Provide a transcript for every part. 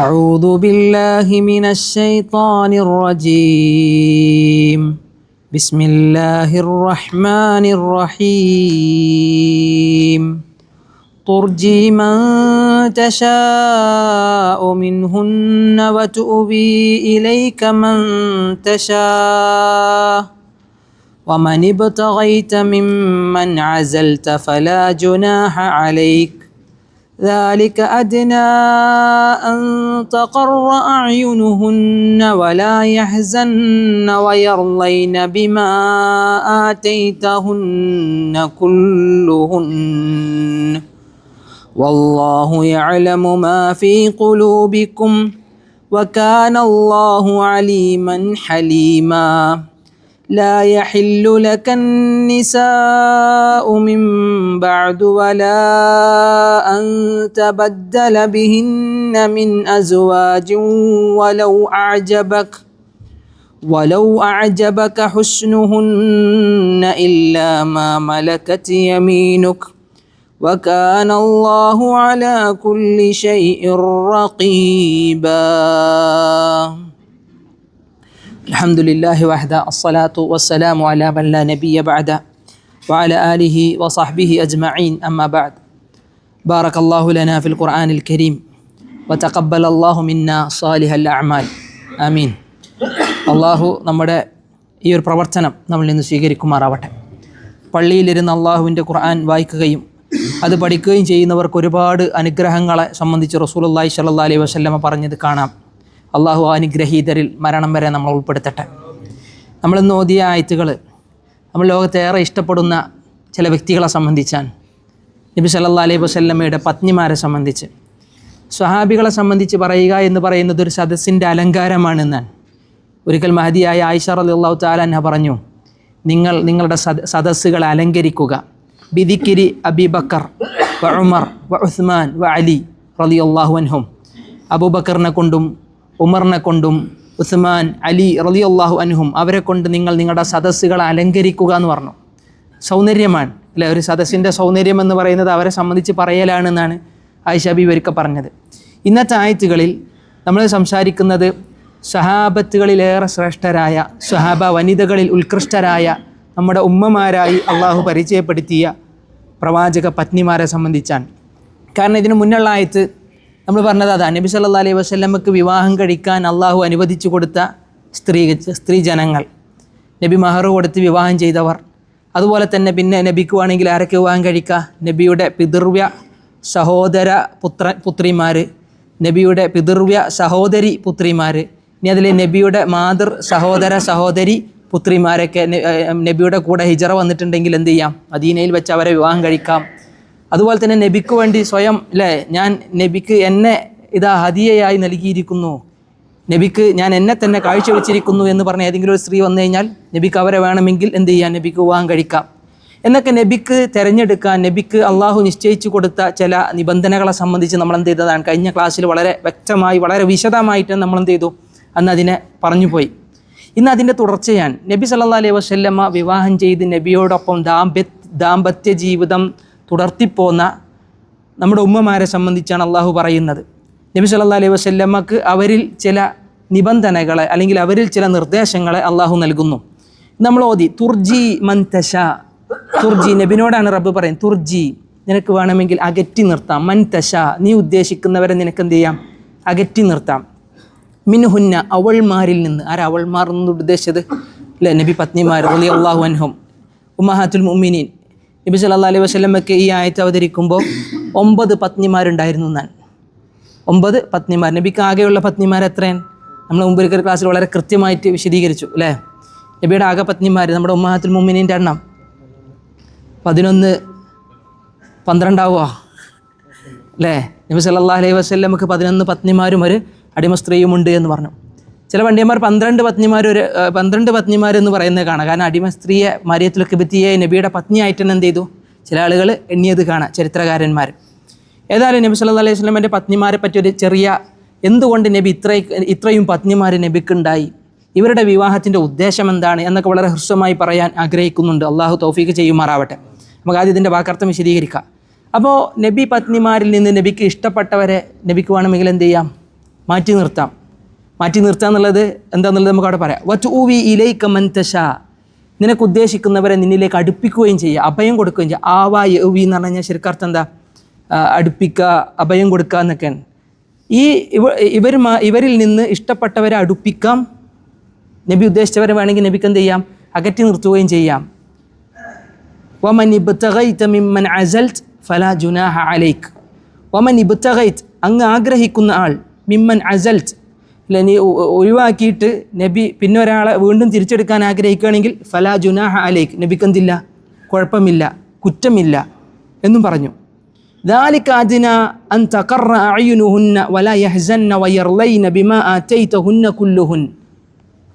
أعوذ بالله من الشيطان الرجيم. بسم الله الرحمن الرحيم. ترجي من تشاء منهن وتؤوي إليك من تشاء ومن ابتغيت ممن عزلت فلا جناح عليك ذلك أدنى أن تقر أعينهن ولا يحزن ويرضين بما آتيتهن كلهن والله يعلم ما في قلوبكم وكان الله عليما حليما. لا يحل لك النساء من بعد ولا أن تبدل بهن من أزواج ولو أعجبك حسنهن إلا ما ملكت يمينك وكان الله على كل شيء رقيبا. الحمد لله وحده الصلاة والسلام على من لا نبي بعده وعلى آله وصحبه أجمعين أما بعد. بارك الله لنا في القرآن الكريم وتقبل الله منا صالح الأعمال آمين. അള്ളാഹു നമ്മുടെ ഈ ഒരു പ്രവർത്തനം നമ്മളിൽ നിന്ന് സ്വീകരിക്കുമാറാവട്ടെ. പള്ളിയിലിരുന്ന് അള്ളാഹുവിൻ്റെ ഖുർആൻ വായിക്കുകയും അത് പഠിക്കുകയും ചെയ്യുന്നവർക്ക് ഒരുപാട് അനുഗ്രഹങ്ങളെ സംബന്ധിച്ച് റസൂലുള്ളാഹി സ്വല്ലല്ലാഹി അലൈഹി വസല്ലമ പറഞ്ഞത് കാണാം. അള്ളാഹു അനുഗ്രഹീതരിൽ മരണം വരെ നമ്മൾ ഉൾപ്പെടുത്തട്ടെ. നമ്മളിന്ന് ഓതിയ ആയത്തുകൾ നമ്മൾ ലോകത്തേറെ ഇഷ്ടപ്പെടുന്ന ചില വ്യക്തികളെ സംബന്ധിച്ചാണ്. നബി സല്ലല്ലാഹി അലൈഹി വസല്ലമയുടെ പത്നിമാരെ സംബന്ധിച്ച്, സ്വഹാബികളെ സംബന്ധിച്ച് പറയുക എന്ന് പറയുന്നത് ഒരു സദസ്സിൻ്റെ അലങ്കാരമാണെന്നാണ്. ഒരിക്കൽ മഹദിയായ ആയിഷ റളിയല്ലാഹു തആല അൻഹ പറഞ്ഞു, നിങ്ങളുടെ സദസ്സുകളെ അലങ്കരിക്കുക ബിദിക്രി അബീബക്കർ വ ഉമർ വ ഉസ്മാൻ വ അലി റളിയല്ലാഹു അൻഹും. അബൂബക്കറിനെ കൊണ്ടും ഉമറിനെ കൊണ്ടും ഉസ്മാൻ, അലി റളിയല്ലാഹു അൻഹും അവരെ കൊണ്ട് നിങ്ങളുടെ സദസ്സുകളെ അലങ്കരിക്കുക എന്ന് പറഞ്ഞു. സൗന്ദര്യമാണ് അല്ലേ, ഒരു സദസ്സിൻ്റെ സൗന്ദര്യം എന്ന് പറയുന്നത് അവരെ സംബന്ധിച്ച് പറയലാണെന്നാണ് ആയിഷ ബീവി ഒരിക്കൽ പറഞ്ഞത്. ഇന്നത്തെ ആയത്തുകളിൽ നമ്മൾ സംസാരിക്കുന്നത് സ്വഹാബത്തുകളിലേറെ ശ്രേഷ്ഠരായ, സ്വഹാബ വനിതകളിൽ ഉത്കൃഷ്ടരായ നമ്മുടെ ഉമ്മമാരായി അള്ളാഹു പരിചയപ്പെടുത്തിയ പ്രവാചക പത്നിമാരെ സംബന്ധിച്ചാണ്. കാരണം ഇതിനു മുന്നുള്ള ആയത്ത് നമ്മൾ പറഞ്ഞത് അതാണ്, നബി സല്ലല്ലാഹി അലൈഹി വസല്ലമക്ക് വിവാഹം കഴിക്കാൻ അള്ളാഹു അനുവദിച്ചു കൊടുത്ത സ്ത്രീ ജനങ്ങൾ, നബി മഹർ കൊടുത്ത് വിവാഹം ചെയ്തവർ, അതുപോലെ തന്നെ പിന്നെ നബിക്ക് വേണമെങ്കിൽ ആരൊക്കെ വിവാഹം കഴിക്കുക, നബിയുടെ പിതൃവ്യ സഹോദര പുത്രിമാർ, നബിയുടെ പിതൃവ്യ സഹോദരി പുത്രിമാർ, ഇനി അതിൽ നബിയുടെ മാതൃ സഹോദര സഹോദരി പുത്രിമാരൊക്കെ നബിയുടെ കൂടെ ഹിജറ വന്നിട്ടുണ്ടെങ്കിൽ എന്ത് ചെയ്യാം, മദീനയിൽ വെച്ച് അവരെ വിവാഹം കഴിക്കാം. അതുപോലെ തന്നെ നബിക്ക് വേണ്ടി സ്വയം ഞാൻ നബിക്ക് എന്നെ ഇതാ ഹദിയയായി നൽകിയിരിക്കുന്നു, നബിക്ക് ഞാൻ എന്നെ തന്നെ കാഴ്ചവെച്ചിരിക്കുന്നു എന്ന് പറഞ്ഞ ഏതെങ്കിലും ഒരു സ്ത്രീ വന്നു കഴിഞ്ഞാൽ നബിക്ക് അവരെ വേണമെങ്കിൽ എന്ത് ചെയ്യാം, നബിക്ക് വിവാഹം കഴിക്കാം എന്നൊക്കെ നബിക്ക് തിരഞ്ഞെടുക്കാൻ നബിക്ക് അള്ളാഹു നിശ്ചയിച്ചു കൊടുത്ത ചില നിബന്ധനകളെ സംബന്ധിച്ച് നമ്മൾ എന്ത് ചെയ്തതാണ്. കഴിഞ്ഞ ക്ലാസ്സിൽ വളരെ വ്യക്തമായി വളരെ വിശദമായിട്ട് നമ്മൾ എന്ത് ചെയ്തു, അന്ന് അതിനെ പറഞ്ഞുപോയി. ഇന്ന് അതിൻ്റെ തുടർച്ചയാണ്. നബി സല്ലല്ലാഹി അലൈഹി വസല്ലമ വിവാഹം ചെയ്ത് നബിയോടൊപ്പം ദാമ്പത്യ ജീവിതം തുടർത്തിപ്പോന്ന നമ്മുടെ ഉമ്മമാരെ സംബന്ധിച്ചാണ് അള്ളാഹു പറയുന്നത്. നബി സല്ലല്ലാഹി അലൈഹി വസല്ലമക്ക് അവരിൽ ചില നിബന്ധനകളെ അല്ലെങ്കിൽ അവരിൽ ചില നിർദ്ദേശങ്ങളെ അള്ളാഹു നൽകുന്നു. നമ്മൾ ഓതി തുർജി മൻ തശാ, തുർജി നബിനോടാണ് റബ്ബ് പറയുന്നത്, തുർജി നിനക്ക് വേണമെങ്കിൽ അകറ്റി നിർത്താം, മൻ തശാ നീ ഉദ്ദേശിക്കുന്നവരെ നിനക്ക് എന്ത് ചെയ്യാം, അകറ്റി നിർത്താം, മിൻഹുന്ന അവൾമാരിൽ നിന്ന്. അവൾമാർ എന്ന് ഉദ്ദേശിച്ചത് നബി പത്നിമാർ റളിയല്ലാഹു അൻഹും ഉമ്മഹാത്തുൽ മുഅ്മിനീൻ. നബി സല്ലല്ലാഹി അലൈഹി വസല്ലമക്ക് ഈ ആയത്ത് അവതരിക്കുമ്പോൾ 9 പത്നിമാരുണ്ടായിരുന്നു എന്നാണ്. 9 പത്നിമാർ. നബിക്ക് ആകെയുള്ള പത്നിമാർ എത്രയാണ് നമ്മൾ മുമ്പൊരിക്കൽ ക്ലാസ്സിൽ വളരെ കൃത്യമായിട്ട് വിശദീകരിച്ചു അല്ലേ. നബിയുടെ ആകെ പത്നിമാർ നമ്മുടെ ഉമ്മഹാത്തുൽ മുഅ്മിനീൻ്റെ എണ്ണം 11 12 ആവുക അല്ലേ. നബി സല്ലല്ലാഹി അലൈഹി വസല്ലമക്ക് 11 പത്നിമാരും ഒരു അടിമ സ്ത്രീയുമുണ്ട് എന്ന് പറഞ്ഞു. ചില പണ്ഡിതന്മാർ 12 പത്നിമാരെന്ന് പറയുന്നത് കാണാം. കാരണം അടിമ സ്ത്രീയെ മറിയത്തുൽ ഖിബ്തിയെ നബിയുടെ പത്നിയായിട്ട് തന്നെ എന്ത് ചെയ്തു, ചില ആളുകൾ എണ്ണിയത് കാണാം, ചരിത്രകാരന്മാർ. ഏതായാലും നബി സല്ലല്ലാഹി അലൈഹി വസല്ലമയുടെ പത്നിമാരെ പറ്റി ഒരു ചെറിയ, എന്തുകൊണ്ട് നബി ഇത്രയും പത്നിമാർ നബിക്കുണ്ടായി, ഇവരുടെ വിവാഹത്തിൻ്റെ ഉദ്ദേശം എന്താണ് എന്നൊക്കെ വളരെ ഹ്രസ്വമായി പറയാൻ ആഗ്രഹിക്കുന്നുണ്ട്. അള്ളാഹു തൗഫീഖ് ചെയ്യുമാറാവട്ടെ. നമുക്ക് ആദ്യം ഇതിൻ്റെ വാക്കർത്ഥം വിശദീകരിക്കാം. അപ്പോൾ നബി പത്നിമാരിൽ നിന്ന് നബിക്ക് ഇഷ്ടപ്പെട്ടവരെ നബിക്ക് വേണമെങ്കിൽ എന്ത് ചെയ്യാം, മാറ്റി നിർത്താം. മാറ്റി നിർത്തുക എന്നുള്ളത് എന്താണെന്നുള്ളത് നമുക്ക് അവിടെ പറയാം. വതുഊവി ഇലൈക മൻ തശാ, നിനക്ക് ഉദ്ദേശിക്കുന്നവരെ നിന്നിലേക്ക് അടുപ്പിക്കുകയും ചെയ്യുക, അഭയം കൊടുക്കുകയും ചെയ്യുക. ആവാ യൗവി എന്ന് പറഞ്ഞു കഴിഞ്ഞാൽ ശരിക്കർത്ഥം എന്താ? അടുപ്പിക്കുക, അഭയം കൊടുക്കുക എന്നൊക്കെയാണ്. ഇവരിൽ നിന്ന് ഇഷ്ടപ്പെട്ടവരെ അടുപ്പിക്കാം, നബി ഉദ്ദേശിച്ചവരെ വേണമെങ്കിൽ നബിക്ക് എന്ത് ചെയ്യാം? അകറ്റി നിർത്തുകയും ചെയ്യാം. വമൻ ഇബ്തഗൈത മിമ്മൻ അസൽത് ഫലാ ജുനാഹ അലൈക്. വമൻ ഇബ്തഗൈത്, അങ്ങ് ആഗ്രഹിക്കുന്ന ആൾ, മിമ്മൻ അസൽത്, അല്ലെ നീ ഒഴിവാക്കിയിട്ട് നബി പിന്നെ ഒരാളെ വീണ്ടും തിരിച്ചെടുക്കാൻ ആഗ്രഹിക്കുകയാണെങ്കിൽ ഫലാ ജുനാഹ അലൈക്, നബിക്ക് എന്തില്ല? കുഴപ്പമില്ല, കുറ്റമില്ല എന്നും പറഞ്ഞു. ذلك أدنى أن تقر أعينهن ولا يحزن ويرضين بما آتيتهن كلهن.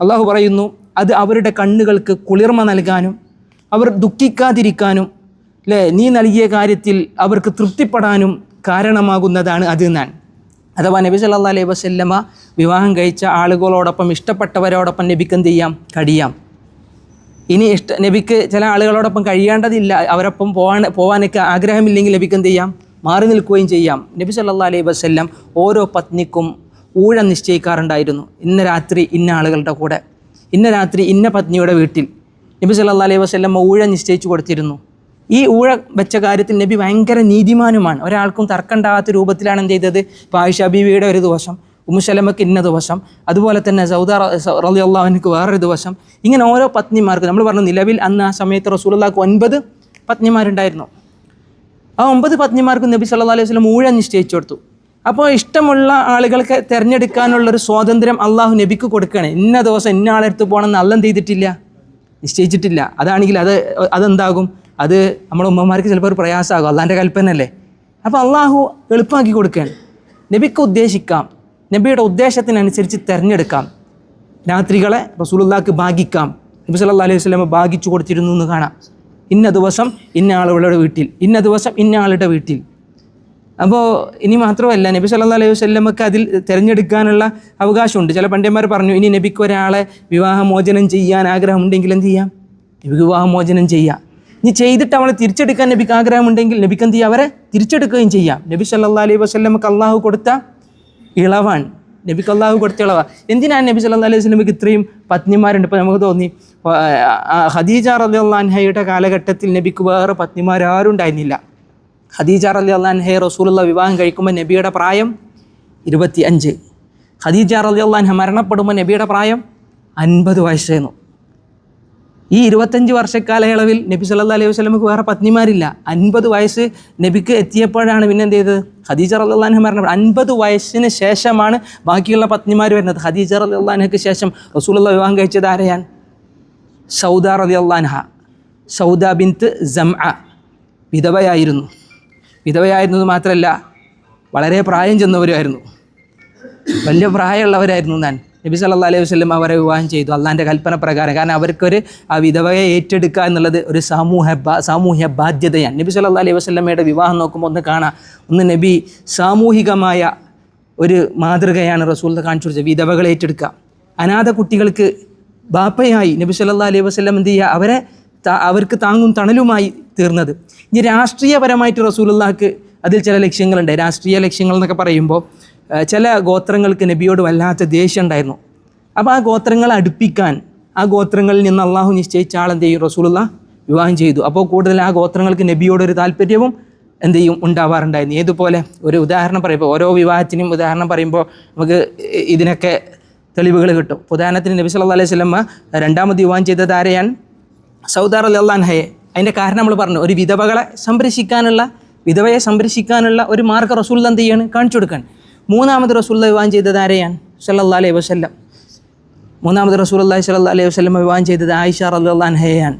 അള്ളാഹു പറയുന്നു, അത് അവരുടെ കണ്ണുകൾക്ക് കുളിർമ നൽകാനും അവർ ദുഃഖിക്കാതിരിക്കാനും അല്ലേ നീ നൽകിയ കാര്യത്തിൽ അവർക്ക് തൃപ്തിപ്പെടാനും കാരണമാകുന്നതാണ് അത് എന്നാണ്. അഥവാ നബി സല്ലല്ലാഹു അലൈഹി വസല്ലമ വിവാഹം കഴിച്ച ആളുകളോടൊപ്പം ഇഷ്ടപ്പെട്ടവരോടൊപ്പം നബിക്ക് എന്ത് ചെയ്യാം? കഴിയാം. ഇനി നബിക്ക് ചില ആളുകളോടൊപ്പം കഴിയേണ്ടതില്ല, അവരൊപ്പം പോകാനൊക്കെ ആഗ്രഹമില്ലെങ്കിൽ നബിക്ക് എന്ത് ചെയ്യാം? മാറി നിൽക്കുകയും ചെയ്യാം. നബി സല്ലല്ലാഹു അലൈഹി വസല്ലം ഓരോ പത്നിക്കും ഊഴം നിശ്ചയിക്കാറുണ്ടായിരുന്നു. ഇന്ന രാത്രി ഇന്ന ആളുകളുടെ കൂടെ, ഇന്ന രാത്രി ഇന്ന പത്നിയുടെ വീട്ടിൽ നബി സല്ലല്ലാഹു അലൈഹി വസല്ലം ഊഴം നിശ്ചയിച്ചു കൊടുത്തിരുന്നു. ഈ ഊഴം വെച്ച കാര്യത്തിൽ നബി ഭയങ്കര നീതിമാനുമാണ്. ഒരാൾക്കും തർക്കമുണ്ടാകാത്ത രൂപത്തിലാണ് എന്ത് ചെയ്തത്? ഇപ്പോൾ ആയിഷ ബീവിയുടെ ഒരു ദിവസം, ഉമ്മു സലമക്ക് ഇന്ന ദിവസം, അതുപോലെ തന്നെ സൗദ റളിയല്ലാഹു അൻഹയ്ക്ക് വേറൊരു ദിവസം, ഇങ്ങനെ ഓരോ പത്നിമാർക്ക് നമ്മൾ പറഞ്ഞു. നിലവിൽ അന്ന് ആ സമയത്ത് റസൂലുള്ളാഹിക്ക് 9 പത്നിമാരുണ്ടായിരുന്നു. ആ 9 പത്നിമാർക്കും നബി സല്ലല്ലാഹു അലൈഹി വസല്ലം ഊഴം നിശ്ചയിച്ചു കൊടുത്തു. അപ്പോൾ ഇഷ്ടമുള്ള ആളുകൾക്ക് തിരഞ്ഞെടുക്കാനുള്ളൊരു സ്വാതന്ത്ര്യം അള്ളാഹു നബിക്ക് കൊടുക്കുകയാണ്. ഇന്ന ദിവസം ഇന്ന ആളെടുത്ത് പോകണമെന്ന് അല്ല എന്ത് ചെയ്തിട്ടില്ല? നിശ്ചയിച്ചിട്ടില്ല. അതാണെങ്കിൽ അതെന്താകും? അത് നമ്മുടെ ഉമ്മമാർക്ക് ചിലപ്പോൾ ഒരു പ്രയാസമാകും. അള്ളാഹിൻ്റെ കൽപ്പനയല്ലേ. അപ്പോൾ അള്ളാഹു എളുപ്പമാക്കി കൊടുക്കുകയാണ്. നബിക്ക് ഉദ്ദേശിക്കാം, നബിയുടെ ഉദ്ദേശത്തിനനുസരിച്ച് തിരഞ്ഞെടുക്കാം. രാത്രികളെ റസൂലുള്ളാഹിക്ക് ഭാഗിക്കാം. നബി സല്ലല്ലാഹു അലൈഹി വസല്ലം ഭാഗിച്ചു കൊടുത്തിരുന്നു എന്ന് കാണാം. ഇന്ന ദിവസം ഇന്ന ആളുകളുടെ വീട്ടിൽ, ഇന്ന ദിവസം ഇന്ന ആളുടെ വീട്ടിൽ. അപ്പോൾ ഇനി മാത്രമല്ല, നബി സല്ലല്ലാഹു അലൈഹി വസല്ലമക്ക് അതിൽ തിരഞ്ഞെടുക്കാനുള്ള അവകാശമുണ്ട്. ചില പണ്ഡിതന്മാർ പറഞ്ഞു, ഇനി നബിക്ക് ഒരാളെ വിവാഹമോചനം ചെയ്യാൻ ആഗ്രഹമുണ്ടെങ്കിൽ എന്ത് ചെയ്യാം? നബിക്ക് വിവാഹമോചനം ചെയ്യാം. ഇനി ചെയ്തിട്ട് അവളെ തിരിച്ചെടുക്കാൻ നബിക്ക് ആഗ്രഹമുണ്ടെങ്കിൽ നബിക്ക് എന്ത് ചെയ്യാം? അവരെ തിരിച്ചെടുക്കുകയും ചെയ്യാം. നബി സല്ലല്ലാഹു അലൈഹി വസല്ലമക്ക് അള്ളാഹു കൊടുത്ത ഇളവാണ്. നബിക്ക് അള്ളാഹു കൊടുത്ത ഇളവാണ്. എന്തിനാണ് നബി സല്ലല്ലാഹു അലൈഹി വസല്ലമക്ക് ഇത്രയും പത്നിമാരുണ്ട്? ഇപ്പോൾ നമുക്ക് തോന്നി ഖദീജ റളിയല്ലാഹു അൻഹയുടെ കാലഘട്ടത്തിൽ നബിക്ക് വേറെ പത്നിമാരാരും ഉണ്ടായിരുന്നില്ല. ഖദീജ റളിയല്ലാഹു അൻഹയെ റസൂലുള്ളാഹി വിവാഹം കഴിക്കുമ്പോൾ നബിയുടെ പ്രായം 25. ഖദീജ റളിയല്ലാഹു അൻഹ മരണപ്പെടുമ്പോൾ നബിയുടെ പ്രായം 50 വയസ്സായിരുന്നു. ഈ 25 വർഷക്കാലയളവിൽ നബി സല്ലല്ലാഹു അലൈഹി വസല്ലമക്ക് വേറെ പത്നിമാരില്ല. 50 വയസ്സ് നബിക്ക് എത്തിയപ്പോഴാണ് പിന്നെ എന്ത് ചെയ്തത്? ഖദീജ റളിയല്ലാഹു അൻഹ മരണപ്പെട്ടു. 50 വയസ്സിന് ശേഷമാണ് ബാക്കിയുള്ള പത്നിമാർ വരുന്നത്. ഖദീജ റളിയല്ലാഹു അൻഹയ്ക്ക് ശേഷം റസൂലുള്ളാഹി വിവാഹം കഴിച്ചത് ആരെയാണ്? സൗദ റളിയല്ലാഹു അൻഹ. സൗദ ബിൻത്ത് സംഅ വിധവയായിരുന്നു. വിധവയായിരുന്നത് മാത്രമല്ല, വളരെ പ്രായം ചെന്നവരുമായിരുന്നു. വലിയ പ്രായമുള്ളവരായിരുന്നു. ഞാൻ നബി സല്ലല്ലാഹു അലൈഹി വസല്ലം അവരെ വിവാഹം ചെയ്തു അള്ളാഹിൻ്റെ കൽപ്പന പ്രകാരം. കാരണം അവർക്കൊരു ആ വിധവയെ ഏറ്റെടുക്കുക എന്നുള്ളത് ഒരു സാമൂഹ്യ ബാധ്യതയാണ്. നബി സല്ലല്ലാഹു അലൈഹി വസല്ലമയുടെ വിവാഹം നോക്കുമ്പോൾ ഒന്ന് കാണാം, ഒന്ന് നബി സാമൂഹികമായ ഒരു മാതൃകയാണ് റസൂൽ കാണിച്ചു കൊടുത്തത്. വിധവകളെ ഏറ്റെടുക്കുക, അനാഥ കുട്ടികൾക്ക് ബാപ്പയായി നബി സല്ലല്ലാഹു അലൈഹി വസല്ലം എന്ത് ചെയ്യുക? അവർക്ക് താങ്ങും തണലുമായി തീർന്നത്. ഇനി രാഷ്ട്രീയപരമായിട്ട് റസൂലുള്ളാഹിക്ക് അതിൽ ചില ലക്ഷ്യങ്ങളുണ്ട്. രാഷ്ട്രീയ ലക്ഷ്യങ്ങൾ എന്നൊക്കെ പറയുമ്പോൾ ചില ഗോത്രങ്ങൾക്ക് നബിയോട് വല്ലാത്ത ദേഷ്യം ഉണ്ടായിരുന്നു. അപ്പോൾ ആ ഗോത്രങ്ങളെ അടുപ്പിക്കാൻ, ആ ഗോത്രങ്ങളിൽ നിന്ന് അള്ളാഹു നിശ്ചയിച്ച ആളെന്ത് ചെയ്യും? റസൂലുള്ളാഹി വിവാഹം ചെയ്തു. അപ്പോൾ കൂടുതൽ ആ ഗോത്രങ്ങൾക്ക് നബിയോടൊരു താല്പര്യവും എന്ത് ചെയ്യും? ഉണ്ടാവാറുണ്ടായിരുന്നു. ഏതുപോലെ ഒരു ഉദാഹരണം പറയുമ്പോൾ, ഓരോ വിവാഹത്തിനും ഉദാഹരണം പറയുമ്പോൾ നമുക്ക് ഇതിനൊക്കെ തെളിവുകൾ കിട്ടും. ഉദാഹരണത്തിന് നബി സല്ലല്ലാഹു അലൈഹി വസല്ലം രണ്ടാമത് വിവാഹം ചെയ്തത് ആരെയാണ്? സൗദ റളിയല്ലാഹു അൻഹയെ. അതിൻ്റെ കാരണം നമ്മൾ പറഞ്ഞു, ഒരു വിധവയെ സംരക്ഷിക്കാനുള്ള ഒരു മാർഗ്ഗം റസൂൽ എന്ത് ചെയ്യാണ്? കാണിച്ചു കൊടുക്കാൻ. മൂന്നാമത് റസൂലുള്ളാഹി വിവാഹം ചെയ്തത് ആരെയാണ്? സല്ലല്ലാഹു അലൈഹി വസല്ലം. മൂന്നാമത് റസൂലുള്ളാഹി സല്ലല്ലാഹു അലൈഹി വസല്ലം വിവാഹം ചെയ്തത് ആയിഷ റളിയല്ലാഹു അൻഹയെയാണ്.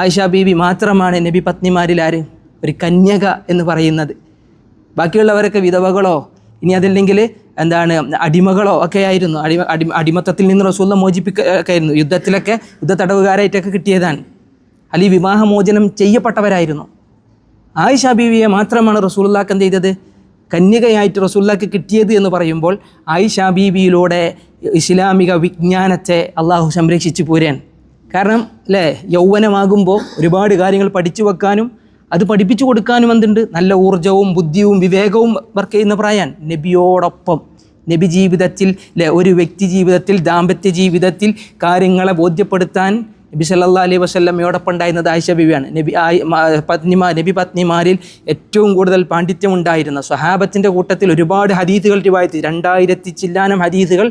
ആയിഷ ബീവി മാത്രമാണ് നബി പത്നിമാരിൽ ആര്? ഒരു കന്യക എന്ന് പറയുന്നത്. ബാക്കിയുള്ളവരൊക്കെ വിധവകളോ ഇനി അതല്ലെങ്കിൽ അടിമകളോ ഒക്കെ ആയിരുന്നു. അടിമത്തത്തിൽ നിന്ന് റസൂലുള്ളാഹി മോചിപ്പിക്കുക ആയിരുന്നു. യുദ്ധ തടവുകാരായിട്ടൊക്കെ കിട്ടിയതാണ്. അല്ലെങ്കിൽ വിവാഹമോചനം ചെയ്യപ്പെട്ടവരായിരുന്നു. ആയിഷ ബീവിയെ മാത്രമാണ് റസൂലുള്ളാഹിക്ക് എന്ത് ചെയ്തത്? കന്യകയായിട്ട് റസൂലുള്ളാഹിക്ക് കിട്ടിയത് എന്ന് പറയുമ്പോൾ ആയിഷ ബീവിയിലൂടെ ഇസ്ലാമിക വിജ്ഞാനത്തെ അള്ളാഹു സംരക്ഷിച്ചു പോരാൻ. കാരണം അല്ലേ, യൗവനമാകുമ്പോൾ ഒരുപാട് കാര്യങ്ങൾ പഠിച്ചു വെക്കാനും അത് പഠിപ്പിച്ചു കൊടുക്കാനും എന്തുണ്ട്? നല്ല ഊർജ്ജവും ബുദ്ധിയും വിവേകവും വർക്ക് ചെയ്യുന്ന പ്രായം. നബിയോടൊപ്പം നബി ജീവിതത്തിൽ ഒരു വ്യക്തി ജീവിതത്തിൽ ദാമ്പത്യ ജീവിതത്തിൽ കാര്യങ്ങളെ ബോധ്യപ്പെടുത്താൻ നബി സല്ലല്ലാഹു അലൈഹി വസല്ലമയോടൊപ്പം ഉണ്ടായിരുന്നത് ആയിഷ ബീവിയാണ്. നബി പത്നിമാരിൽ ഏറ്റവും കൂടുതൽ പാണ്ഡിത്യം ഉണ്ടായിരുന്ന സ്വഹാബത്തിൻ്റെ കൂട്ടത്തിൽ ഒരുപാട് ഹദീസുകൾ റിവായത്ത് 2000 ചില്ലാനം ഹദീസുകൾ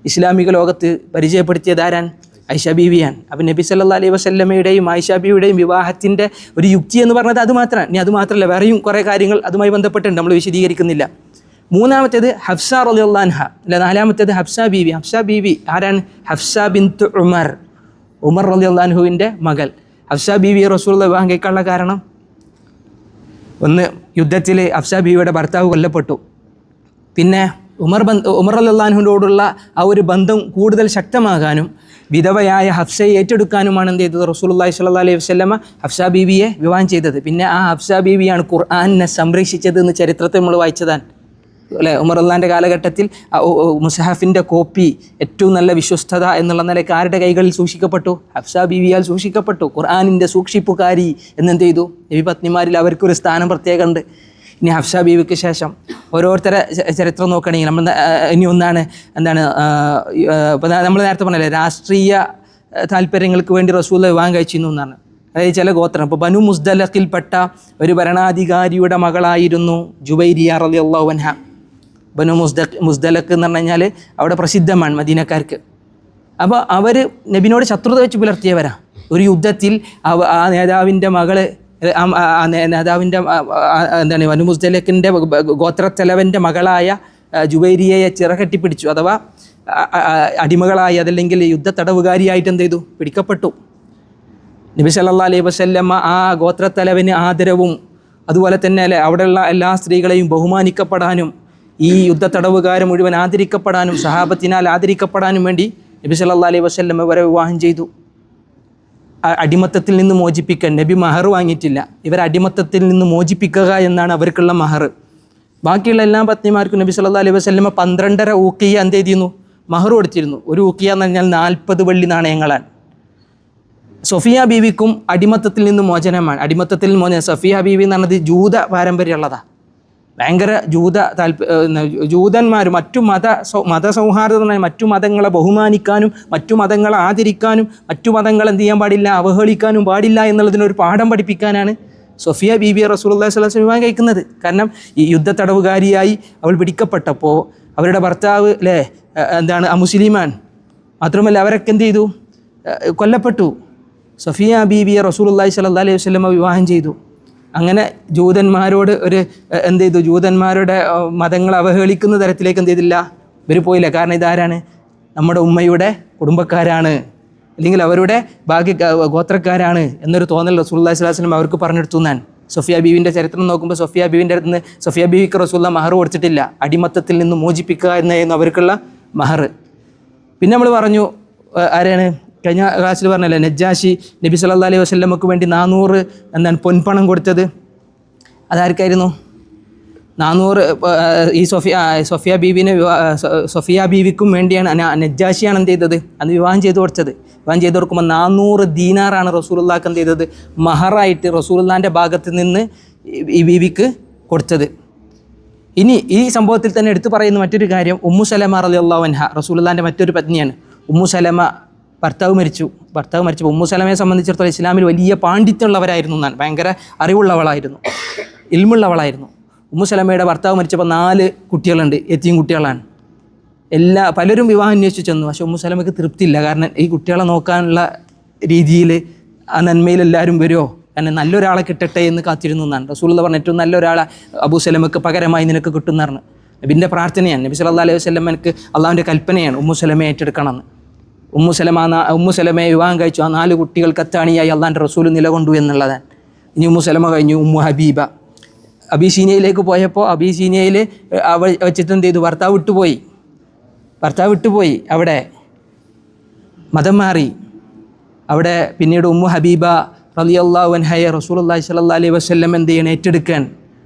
ഇസ്ലാമിക ലോകത്ത് പരിചയപ്പെടുത്തിയത് ആരാൻ? ആയിഷ ബീവിയാണ്. അപ്പം നബി സല്ലല്ലാഹു അലൈഹി വസല്ലമയുടെയും ആയിഷ ബീവിയുടെയും വിവാഹത്തിൻ്റെ ഒരു യുക്തി എന്ന് പറഞ്ഞത് അത് മാത്രമാണ്. ഇനി അത് മാത്രമല്ല, വേറെയും കുറേ കാര്യങ്ങൾ അതുമായി ബന്ധപ്പെട്ടുണ്ട്, നമ്മൾ വിശദീകരിക്കുന്നില്ല. മൂന്നാമത്തേത് ഹഫ്സ റളിയല്ലാഹു അൻഹ, നാലാമത്തേത് ഹഫ്സ ബീവി. ഹഫ്സ ബീവി ആരാണ്? ഹഫ്സ ബിൻത്ത് ഉമർ റളിയല്ലാഹു അൻഹുവിൻ്റെ മകൾ. ഹഫ്സ ബീവിയെ റസൂലുള്ളാഹി വിവാഹം കഴിക്കാനുള്ള കാരണം, ഒന്ന് യുദ്ധത്തിൽ ഹഫ്സ ബീവിയുടെ ഭർത്താവ് കൊല്ലപ്പെട്ടു. പിന്നെ ഉമർ റളിയല്ലാഹു അൻഹുവിനോടുള്ള ആ ഒരു ബന്ധം കൂടുതൽ ശക്തമാകാനും വിധവയായ ഹഫ്സയെ ഏറ്റെടുക്കാനുമാണ് എന്ത് ചെയ്തത്? റസൂലുള്ളാഹി സ്വല്ലല്ലാഹു അലൈഹി വസല്ലമ ഹഫ്സ ബീവിയെ വിവാഹം ചെയ്തത്. പിന്നെ ആ ഹഫ്സ ബീവിയാണ് ഖുർആനെ സംരക്ഷിച്ചത് എന്ന് ചരിത്രത്തിൽ നമ്മൾ വായിച്ചതാണ് അല്ലേ? ഉമർ അള്ളാൻ്റെ കാലഘട്ടത്തിൽ മുസഹഫിൻ്റെ കോപ്പി ഏറ്റവും നല്ല വിശ്വസ്തത എന്നുള്ള നിലയ്ക്ക് ആരുടെ കൈകളിൽ സൂക്ഷിക്കപ്പെട്ടു? ഹഫ്സ ബീവിയാൽ സൂക്ഷിക്കപ്പെട്ടു. ഖുർആനിൻ്റെ സൂക്ഷിപ്പുകാരി എന്നെന്ത് ചെയ്തു? നബി പത്നിമാരിൽ അവർക്കൊരു സ്ഥാനം പ്രത്യേകമുണ്ട്. ഇനി ഹഫ്സ ബീവിക്ക് ശേഷം ഓരോരുത്തരെ ചരിത്രം നോക്കുകയാണെങ്കിൽ നമ്മൾ ഇനി ഒന്നാണ് ഇപ്പോൾ നമ്മൾ നേരത്തെ പറഞ്ഞല്ലേ, രാഷ്ട്രീയ താല്പര്യങ്ങൾക്ക് വേണ്ടി റസൂൽ വിവാഹം കഴിച്ചിരുന്നു എന്നാണ്. അതായത് ചില ഗോത്രം, ഇപ്പോൾ ബനു മുസ്ദലഖിൽപ്പെട്ട ഒരു ഭരണാധികാരിയുടെ മകളായിരുന്നു ജുബൈരിയ റളിയല്ലാഹു അൻഹ. ബനു മുസ്ദലഖ് എന്ന് പറഞ്ഞു കഴിഞ്ഞാൽ അവിടെ പ്രസിദ്ധമാണ് മദീനക്കാർക്ക്. അപ്പോൾ അവർ നബിനോട് ശത്രുത വെച്ച് പുലർത്തിയവരാ. ഒരു യുദ്ധത്തിൽ ആ നേതാവിൻ്റെ മകള് നേതാവിൻ്റെ ബനു മുസ്ദലഖിൻ്റെ ഗോത്രത്തലവൻ്റെ മകളായ ജുബൈരിയയെ ചിറകെട്ടിപ്പിടിച്ചു, അഥവാ അടിമകളായി അതല്ലെങ്കിൽ യുദ്ധത്തടവുകാരിയായിട്ട് എന്ത് ചെയ്തു? പിടിക്കപ്പെട്ടു. നബി സല്ലല്ലാഹു അലൈഹി വസല്ലമ ആ ഗോത്രത്തലവന് ആദരവും അതുപോലെ തന്നെ അല്ലെ അവിടെയുള്ള എല്ലാ സ്ത്രീകളെയും ബഹുമാനിക്കപ്പെടാനും ഈ യുദ്ധത്തടവുകാരെ മുഴുവൻ ആദരിക്കപ്പെടാനും സഹാബത്തിനാൽ ആദരിക്കപ്പെടാനും വേണ്ടി നബി സല്ലല്ലാഹു അലൈഹി വസല്ലമ ഇവരെ വിവാഹം ചെയ്തു. അടിമത്തത്തിൽ നിന്ന് മോചിപ്പിക്കാൻ നബി മഹർ വാങ്ങിയിട്ടില്ല. ഇവരെ അടിമത്തത്തിൽ നിന്ന് മോചിപ്പിക്കുക എന്നാണ് അവർക്കുള്ള മഹർ. ബാക്കിയുള്ള എല്ലാ പത്നിമാർക്കും നബി സല്ലല്ലാഹു അലൈഹി വസല്ലമ 12.5 ഊക്കിയ എന്ത് ചെയ്തിരുന്നു? മഹർ കൊടുത്തിരുന്നു. ഒരു ഊക്കിയ എന്ന് പറഞ്ഞാൽ 40 വെള്ളി നാണയങ്ങളാണ്. സൊഫിയ ബീവിക്കും അടിമത്തത്തിൽ നിന്ന് മോചനമാണ്. സഫിയ ബീവി എന്ന് പറഞ്ഞത് ജൂത പാരമ്പര്യമുള്ളതാണ്. ഭയങ്കര ജൂതന്മാർ മറ്റു മതസൗഹാർദ്ദം, മറ്റു മതങ്ങളെ ബഹുമാനിക്കാനും മറ്റു മതങ്ങളെ ആദരിക്കാനും മറ്റു മതങ്ങൾ എന്ത് ചെയ്യാൻ പാടില്ല, അവഹേളിക്കാനും പാടില്ല എന്നുള്ളതിനൊരു പാഠം പഠിപ്പിക്കാനാണ് സൊഫിയ ബീവിയെ റസൂലുള്ളാഹി സ്വല്ലല്ലാഹു അലൈഹി വസല്ലം വിവാഹം കഴിക്കുന്നത്. കാരണം ഈ യുദ്ധത്തടവുകാരിയായി അവൾ പിടിക്കപ്പെട്ടപ്പോൾ അവരുടെ ഭർത്താവ് അമുസ്ലിമാൻ. മാത്രമല്ല അവരൊക്കെ എന്ത് ചെയ്തു? കൊല്ലപ്പെട്ടു. സഫിയ ബീവിയെ റസൂലുള്ളാഹി സ്വല്ലല്ലാഹു അലൈഹി വസല്ലം വിവാഹം ചെയ്തു. അങ്ങനെ ജൂതന്മാരോട് എന്ത് ചെയ്തു? ജൂതന്മാരുടെ മതങ്ങൾ അവഹേളിക്കുന്ന തരത്തിലേക്ക് എന്ത് ചെയ്തില്ല? ഇവർ പോയില്ല. കാരണം ഇതാരാണ്? നമ്മുടെ ഉമ്മയുടെ കുടുംബക്കാരാണ്, അല്ലെങ്കിൽ അവരുടെ ഗോത്രക്കാരാണ് എന്നൊരു തോന്നൽ റസൂലുള്ളാഹി സ്വല്ലല്ലാഹു അലൈഹി വസല്ലം അവർക്ക് പറഞ്ഞെടുത്തു എന്നാണ്. സൊഫിയ ബീവിൻ്റെ ചരിത്രം നോക്കുമ്പോൾ സൊഫിയ ബീവിൻ്റെ അടുത്ത് നിന്ന് സൊഫിയ ബീവിക്ക് റസൂലുള്ളാഹി മഹർ കൊടുത്തിട്ടില്ല. അടിമത്തത്തിൽ നിന്ന് മോചിപ്പിക്കുക എന്നായിരുന്നു അവർക്കുള്ള മഹർ. പിന്നെ നമ്മൾ പറഞ്ഞു ആരാണ്? കഴിഞ്ഞ ക്ലാസ്സിൽ പറഞ്ഞല്ലേ, നജ്ജാശി നബി സല്ലല്ലാഹു അലൈഹി വസല്ലമക്ക് വേണ്ടി 400 പൊൻപണം കൊടുത്തത് അതാർക്കായിരുന്നു? 400 ഈ സൊഫിയ ബീവിക്കും വേണ്ടിയാണ് നജ്ജാശിയാണ് എന്ത് ചെയ്തത്? അന്ന് വിവാഹം ചെയ്ത് കൊടുത്തത്. വിവാഹം ചെയ്ത് കൊടുക്കുമ്പോൾ 400 ദീനാറാണ് റസൂലുള്ളാഹിക്ക് എന്ത് ചെയ്തത്? മഹറായിട്ട് റസൂലുള്ളാഹിൻ്റെ ഭാഗത്ത് നിന്ന് ഈ ബീവിക്ക് കൊടുത്തത്. ഇനി ഈ സംഭവത്തിൽ തന്നെ എടുത്തു പറയുന്ന മറ്റൊരു കാര്യം, ഉമ്മു സലമ റളിയല്ലാഹു അൻഹ റസൂലുള്ളാഹിൻ്റെ മറ്റൊരു പത്നിയാണ്. ഉമ്മു സലമ ഭർത്താവ് മരിച്ചപ്പോൾ ഉമ്മു സലമയെ സംബന്ധിച്ചിടത്തോളം ഇസ്ലാമിൽ വലിയ പാണ്ഡിത്യമുള്ളവരായിരുന്നു എന്നാണ്. ഭയങ്കര അറിവുള്ളവളായിരുന്നു, ഇൽമുള്ളവളായിരുന്നു. ഉമ്മു സലമയുടെ ഭർത്താവ് മരിച്ചപ്പോൾ 4 കുട്ടികളുണ്ട്, യതീം കുട്ടികളാണ്. പലരും വിവാഹം അന്വേഷിച്ചു ചെന്നു. പക്ഷേ ഉമ്മു സലമയ്ക്ക് തൃപ്തിയില്ല. കാരണം ഈ കുട്ടികളെ നോക്കാനുള്ള രീതിയിൽ ആ നന്മയിൽ എല്ലാവരും വരുമോ, കാരണം നല്ലൊരാളെ കിട്ടട്ടെ എന്ന് കാത്തിരുന്നു എന്നാണ്. റസൂലുള്ളാഹി പറഞ്ഞു ഏറ്റവും നല്ലൊരാളെ അബൂ സലമക്ക് പകരമായി നിനക്ക് കിട്ടുമെന്ന് പറഞ്ഞു. നബിൻ്റെ പ്രാർത്ഥനയാണ്. നബി സല്ലല്ലാഹു അലൈഹി വസല്ലമക്ക് അള്ളാഹുവിൻ്റെ കൽപ്പനയാണ് ഉമ്മു സലമയെ ഏറ്റെടുക്കണമെന്ന്. ഉമ്മു സലമയെ വിവാഹം കഴിച്ചു. ആ 4 കുട്ടികൾക്ക് അത്താണിയായി അള്ളാഹിൻ്റെ റസൂൽ നിലകൊണ്ടു എന്നുള്ളതാണ്. ഇനി ഉമ്മു സലമ കഴിഞ്ഞു. ഉമ്മു ഹബീബ അബീസീനിയയിലേക്ക് പോയപ്പോൾ അബീസീനിയയിൽ അവൾ വെച്ചിട്ട് എന്ത് ചെയ്തു? ഭർത്താവ് വിട്ടുപോയി. അവിടെ മതം മാറി. അവിടെ പിന്നീട് ഉമ്മു ഹബീബ റളിയല്ലാഹു അൻഹയെ റസൂലുള്ളാഹി സ്വല്ലല്ലാഹു അലൈഹി വസല്ലം എന്ത് ചെയ്യണം? ഏറ്റെടുക്കാൻ.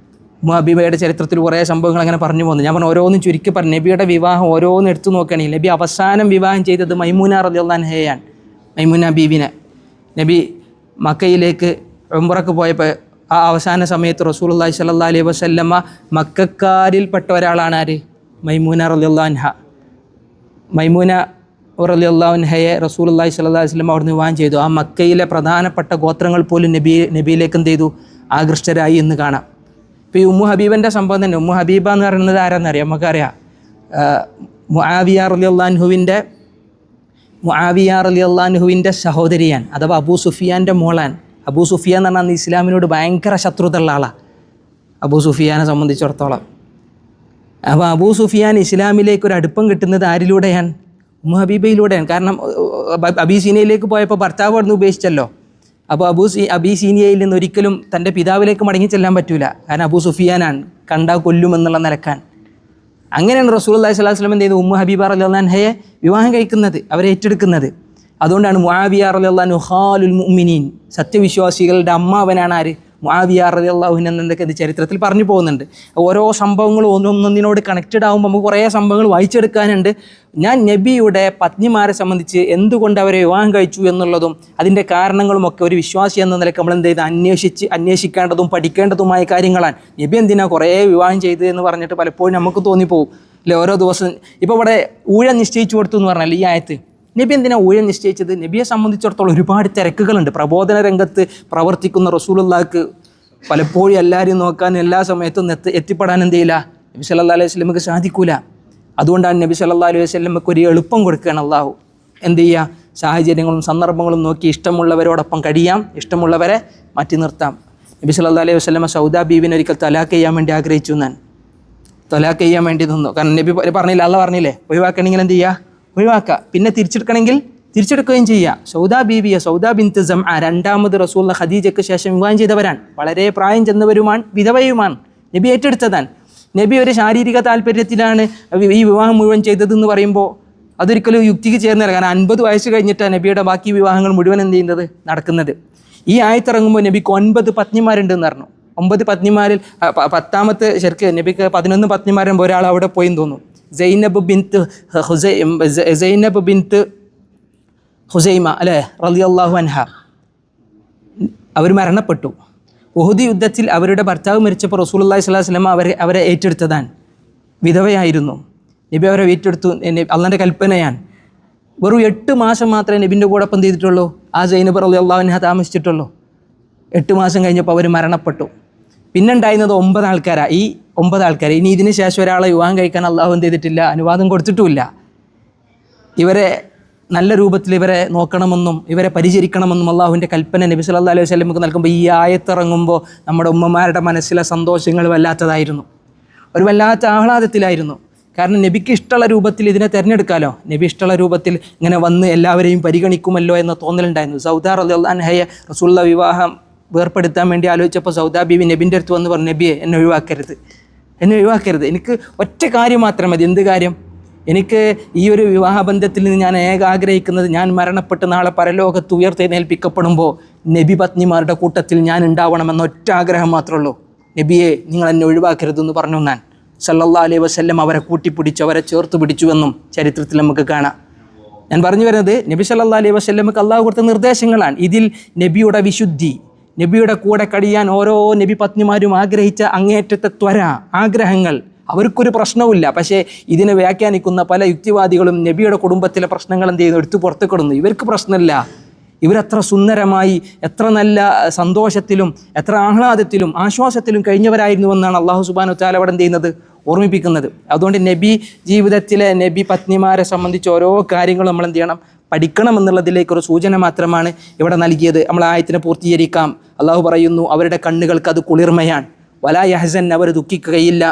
ഉമ്മു ഹബീബയുടെ ചരിത്രത്തിൽ കുറേ സംഭവങ്ങൾ അങ്ങനെ പറഞ്ഞു പോകുന്നു. ഞാൻ പറഞ്ഞു ഓരോന്നും ചുരുക്കി പറഞ്ഞു. നബിയുടെ വിവാഹം ഓരോന്നും എടുത്തു നോക്കുകയാണെങ്കിൽ നബി അവസാനം വിവാഹം ചെയ്തത് മൈമൂന റളിയല്ലാഹു അൻഹയെയാണ്, മൈമൂന ബീവിനെ. നബി മക്കയിലേക്ക് ഉംറക്ക് പോയപ്പോൾ ആ അവസാന സമയത്ത് റസൂലുള്ളാഹി സ്വല്ലല്ലാഹു അലൈഹി വസല്ലമ മക്കക്കാരിൽപ്പെട്ട ഒരാളാണ് ആര്? മൈമൂന റളിയല്ലാഹു അൻഹ. മൈമൂന റളിയല്ലാഹു അൻഹയെ റസൂലുള്ളാഹി സ്വല്ലല്ലാഹു അലൈഹി വസല്ലം അവിടുന്ന് വിവാഹം ചെയ്തു. ആ മക്കയിലെ പ്രധാനപ്പെട്ട ഗോത്രങ്ങൾ പോലും നബിയിലേക്ക് എന്ത് ചെയ്തു, ആകൃഷ്ടരായി എന്ന് കാണാം. ഇപ്പോൾ ഈ ഉമ്മു ഹബീബൻ്റെ സംഭവം തന്നെ. ഉമ്മു ഹബീബ എന്ന് പറയുന്നത് ആരാന്നറിയാം? നമുക്കറിയാം, മുആവിയ റളിയല്ലാഹു അൻഹുവിൻ്റെ സഹോദരിയാൻ, അഥവാ അബൂ സുഫിയാൻ്റെ മോളാൻ. അബൂ സുഫിയാൻ എന്ന് പറഞ്ഞാൽ ഇസ്ലാമിനോട് ഭയങ്കര ശത്രുതയുള്ള ആളാണ് അബൂ സുഫിയാനെ സംബന്ധിച്ചിടത്തോളം. അപ്പോൾ അബൂ സുഫിയാൻ ഇസ്ലാമിലേക്ക് ഒരു അടുപ്പം കിട്ടുന്നത് ആരിലൂടെയാണ്? ഉമ്മു ഹബീബയിലൂടെയാണ്. കാരണം അബീസീനിയയിലേക്ക് പോയപ്പോൾ ഭർത്താവ് അവിടുന്ന് ഉപേക്ഷിച്ചല്ലോ. അപ്പോൾ അബീസീനിയയിൽ നിന്ന് ഒരിക്കലും തൻ്റെ പിതാവിലേക്ക് മടങ്ങി ചെല്ലാൻ പറ്റൂല. കാരണം അബൂ സുഫിയാനാണ്, കണ്ടാൽ കൊല്ലുമെന്നുള്ള നിലക്കാൻ. അങ്ങനെയാണ് റസൂലുള്ളാഹി സ്വല്ലല്ലാഹു അലൈഹി വസല്ലം എന്ത് ചെയ്തു, ഉമ്മു ഹബീബ റളിയല്ലാഹു അൻഹയെ വിവാഹം കഴിക്കുന്നത്, അവരെ ഏറ്റെടുക്കുന്നത്. അതുകൊണ്ടാണ് മുആവിയ റളിയല്ലാഹു അൻഹു ഖാലുൽ മുഅ്മിനീൻ, സത്യവിശ്വാസികളുടെ അമ്മാവനാണ് ആര്? മുആവിയ റളിയല്ലാഹു അൻഹു എന്നൊക്കെ ഇത് ചരിത്രത്തിൽ പറഞ്ഞു പോകുന്നുണ്ട്. ഓരോ സംഭവങ്ങളും ഒന്നൊന്നിനോട് കണക്റ്റഡ് ആകുമ്പോൾ നമുക്ക് കുറേ സംഭവങ്ങൾ വായിച്ചെടുക്കാനുണ്ട്. ഞാൻ നബിയുടെ പത്നിമാരെ സംബന്ധിച്ച് എന്തുകൊണ്ട് അവരെ വിവാഹം കഴിച്ചു എന്നുള്ളതും അതിൻ്റെ കാരണങ്ങളുമൊക്കെ ഒരു വിശ്വാസി എന്ന നിലയ്ക്ക് നമ്മൾ എന്ത് ചെയ്ത് അന്വേഷിക്കേണ്ടതും പഠിക്കേണ്ടതുമായ കാര്യങ്ങളാണ്. നബി എന്തിനാ കുറേ വിവാഹം ചെയ്ത് എന്ന് പറഞ്ഞിട്ട് പലപ്പോഴും നമുക്ക് തോന്നിപ്പോവും അല്ലേ? ഓരോ ദിവസം ഇപ്പോൾ ഇവിടെ ഊഴം നിശ്ചയിച്ചു കൊടുത്തു എന്ന് പറഞ്ഞാൽ ഈ ആയത്ത്, നബി എന്തിനാ ഊഴം നിശ്ചയിച്ചത്? നബിയെ സംബന്ധിച്ചിടത്തോളം ഒരുപാട് തിരക്കുകളുണ്ട്. പ്രബോധന രംഗത്ത് പ്രവർത്തിക്കുന്ന റസൂലുള്ളാഹിക്ക് പലപ്പോഴും എല്ലാവരെയും നോക്കാൻ എല്ലാ സമയത്തും എത്തിപ്പെടാൻ എന്ത് ചെയ്യില്ല, നബി സല്ലല്ലാഹു അലൈഹി വസല്ലമക്ക് സാധിക്കൂല. അതുകൊണ്ടാണ് നബി സല്ലല്ലാഹു അലൈഹി വസല്ലമക്ക് ഒരു എളുപ്പം കൊടുക്കുകയാണ് അള്ളാഹു. എന്ത് ചെയ്യുക? സാഹചര്യങ്ങളും സന്ദർഭങ്ങളും നോക്കി ഇഷ്ടമുള്ളവരോടൊപ്പം കഴിയാം, ഇഷ്ടമുള്ളവരെ മാറ്റി നിർത്താം. നബി സല്ലല്ലാഹു അലൈഹി വസല്ലമ സൗദാ ബീവിനെ ഒരിക്കൽ തലാഖ് ചെയ്യാൻ വേണ്ടി ആഗ്രഹിച്ചു. ഞാൻ തലാഖ് ചെയ്യാൻ വേണ്ടി നിന്നു. കാരണം നബി പറഞ്ഞില്ല, അള്ളാഹ് പറഞ്ഞില്ലേ, ഒഴിവാക്കണമെങ്കിൽ എന്ത് ചെയ്യുക? ഒഴിവാക്കുക. പിന്നെ തിരിച്ചെടുക്കണമെങ്കിൽ തിരിച്ചെടുക്കുകയും ചെയ്യുക. സൗദാ ബീവിയെ, സൗദാ ബിൻത്ത് സംആ, രണ്ടാമത് റസൂലുള്ള ഖദീജയ്ക്ക് ശേഷം വിവാഹം ചെയ്തവരാണ്. വളരെ പ്രായം ചെന്നവരുമാണ്, വിധവയുമാണ്. നബി ഏറ്റെടുത്തതാണ്. നബി ഒരു ശാരീരിക താല്പര്യത്തിലാണ് ഈ വിവാഹം മുഴുവൻ ചെയ്തതെന്ന് പറയുമ്പോൾ അതൊരിക്കലും യുക്തിക്ക് ചേർന്നില്ല. കാരണം 50 വയസ്സ് കഴിഞ്ഞിട്ടാണ് നബിയുടെ ബാക്കി വിവാഹങ്ങൾ മുഴുവൻ എന്ത് ചെയ്യുന്നത്, നടക്കുന്നത്. ഈ ആയത്തിറങ്ങുമ്പോൾ നബിക്ക് 9 പത്നിമാരുണ്ടെന്ന് പറഞ്ഞു. 9 പത്നിമാരിൽ 10ാമത്തെ ശരിക്ക് നബിക്ക് 11 പത്നിമാരുമ്പോൾ ഒരാൾ അവിടെ പോയെന്ന് തോന്നുന്നു. സൈനബ് ബിൻത്ത് ഹുസൈമ അല്ലേ റളിയല്ലാഹു അൻഹ, അവർ മരണപ്പെട്ടു. ഉഹുദ് യുദ്ധത്തിൽ അവരുടെ ഭർത്താവ് മരിച്ചപ്പോൾ റസൂലുള്ളാഹി സ്വല്ലല്ലാഹു അലൈഹി വസല്ലം അവരെ ഏറ്റെടുത്തതാണ്. വിധവയായിരുന്നു. നബി അവരെ ഏറ്റെടുത്തു. അള്ളാൻ്റെ കൽപ്പനയാണ്. വെറും 8 മാസം മാത്രമേ നബിൻ്റെ കൂടെ ഒപ്പം ചെയ്തിട്ടുള്ളൂ. ആ സൈനബ് റളിയല്ലാഹു അൻഹ താമസിച്ചിട്ടുള്ളൂ. 8 മാസം കഴിഞ്ഞപ്പോൾ അവർ മരണപ്പെട്ടു. പിന്നെ ഉണ്ടായിരുന്നത് 9 ആൾക്കാരാണ്. ഈ 9 ആൾക്കാർ, ഇനി ഇതിന് ശേഷം ഒരാളെ വിവാഹം കഴിക്കാൻ അള്ളാഹു എന്ത് ചെയ്തിട്ടില്ല, അനുവാദം കൊടുത്തിട്ടുമില്ല. ഇവരെ നല്ല രൂപത്തിൽ ഇവരെ നോക്കണമെന്നും ഇവരെ പരിചരിക്കണമെന്നും അള്ളാഹുവിൻ്റെ കൽപ്പന നബി സല്ലല്ലാഹു അലൈഹി വസല്ലമക്ക് നൽകുമ്പോൾ ഈ ആയത്തിറങ്ങുമ്പോൾ നമ്മുടെ ഉമ്മമാരുടെ മനസ്സിലെ സന്തോഷങ്ങൾ വല്ലാത്തതായിരുന്നു. ഒരു വല്ലാത്ത ആഹ്ലാദത്തിലായിരുന്നു. കാരണം നബിക്ക് ഇഷ്ടമുള്ള രൂപത്തിൽ ഇതിനെ തിരഞ്ഞെടുക്കാമല്ലോ. നബി ഇഷ്ടമുള്ള രൂപത്തിൽ ഇങ്ങനെ വന്ന് എല്ലാവരെയും പരിഗണിക്കുമല്ലോ എന്ന തോന്നലുണ്ടായിരുന്നു. സൗദാ റളിയല്ലാഹു അൻഹയെ റസൂലുള്ള വിവാഹം വേർപ്പെടുത്താൻ വേണ്ടി ആലോചിച്ചപ്പോൾ സൗദാ ബീവി നബിൻ്റെ അടുത്ത് വന്ന് പറഞ്ഞു, നബിയെ എന്നെ ഒഴിവാക്കരുത്, എനിക്ക് ഒറ്റ കാര്യം മാത്രം മതി. എന്ത് കാര്യം? എനിക്ക് ഈ ഒരു വിവാഹബന്ധത്തിൽ നിന്ന് ഞാൻ ആഗ്രഹിക്കുന്നത്, ഞാൻ മരണപ്പെട്ട് നാളെ പരലോകത്ത് ഉയർത്തെഴുന്നേൽപ്പിക്കപ്പെടുമ്പോൾ നബി പത്നിമാരുടെ കൂട്ടത്തിൽ ഞാൻ ഉണ്ടാവണമെന്ന ഒറ്റ ആഗ്രഹം മാത്രമേ ഉള്ളൂ. നബിയെ നിങ്ങൾ എന്നെ ഒഴിവാക്കരുതെന്ന് പറഞ്ഞു. ഞാൻ സല്ലല്ലാഹു അലൈഹി വസല്ലം അവരെ കൂട്ടിപ്പിടിച്ചു, അവരെ ചേർത്ത് പിടിച്ചുവെന്നും ചരിത്രത്തിൽ നമുക്ക് കാണാം. ഞാൻ പറഞ്ഞു വരുന്നത് നബി സല്ലല്ലാഹു അലൈഹി വസല്ലമക്ക് അള്ളാഹു കൊടുത്ത നിർദ്ദേശങ്ങളാണ്. ഇതിൽ നബിയുടെ വിശുദ്ധി, നബിയുടെ കൂടെ കഴിയാൻ ഓരോ നബി പത്നിമാരും ആഗ്രഹിച്ച അങ്ങേറ്റത്തെ ആഗ്രഹങ്ങൾ, അവർക്കൊരു പ്രശ്നവുമില്ല. പക്ഷേ ഇതിനെ വ്യാഖ്യാനിക്കുന്ന പല യുക്തിവാദികളും നബിയുടെ കുടുംബത്തിലെ പ്രശ്നങ്ങൾ എന്ത് ചെയ്യുന്നു, എടുത്തു പുറത്തുക്കിടുന്നു. ഇവർക്ക് പ്രശ്നമില്ല, ഇവരെത്ര സുന്ദരമായി, എത്ര നല്ല സന്തോഷത്തിലും എത്ര ആഹ്ലാദത്തിലും ആശ്വാസത്തിലും കഴിഞ്ഞവരായിരുന്നുവെന്നാണ് അള്ളാഹു സുബ്ഹാനഹു വ തആല അവിടെ എന്ത് ചെയ്യുന്നത്, ഓർമ്മിപ്പിക്കുന്നത്. അതുകൊണ്ട് നബി ജീവിതത്തിലെ നബി പത്നിമാരെ സംബന്ധിച്ച് ഓരോ കാര്യങ്ങളും നമ്മൾ എന്ത് ചെയ്യണം, പഠിക്കണം എന്നുള്ളതിലേക്കൊരു സൂചന മാത്രമാണ് ഇവിടെ നൽകിയത്. നമ്മൾ ആയത്തിനെ പൂർത്തീകരിക്കാം. അള്ളാഹു പറയുന്നു, അവരുടെ കണ്ണുകൾക്ക് അത് കുളിർമയാണ്. വലാ യഹ്സൻ, അവർ ദുഃഖിക്കുകയില്ല.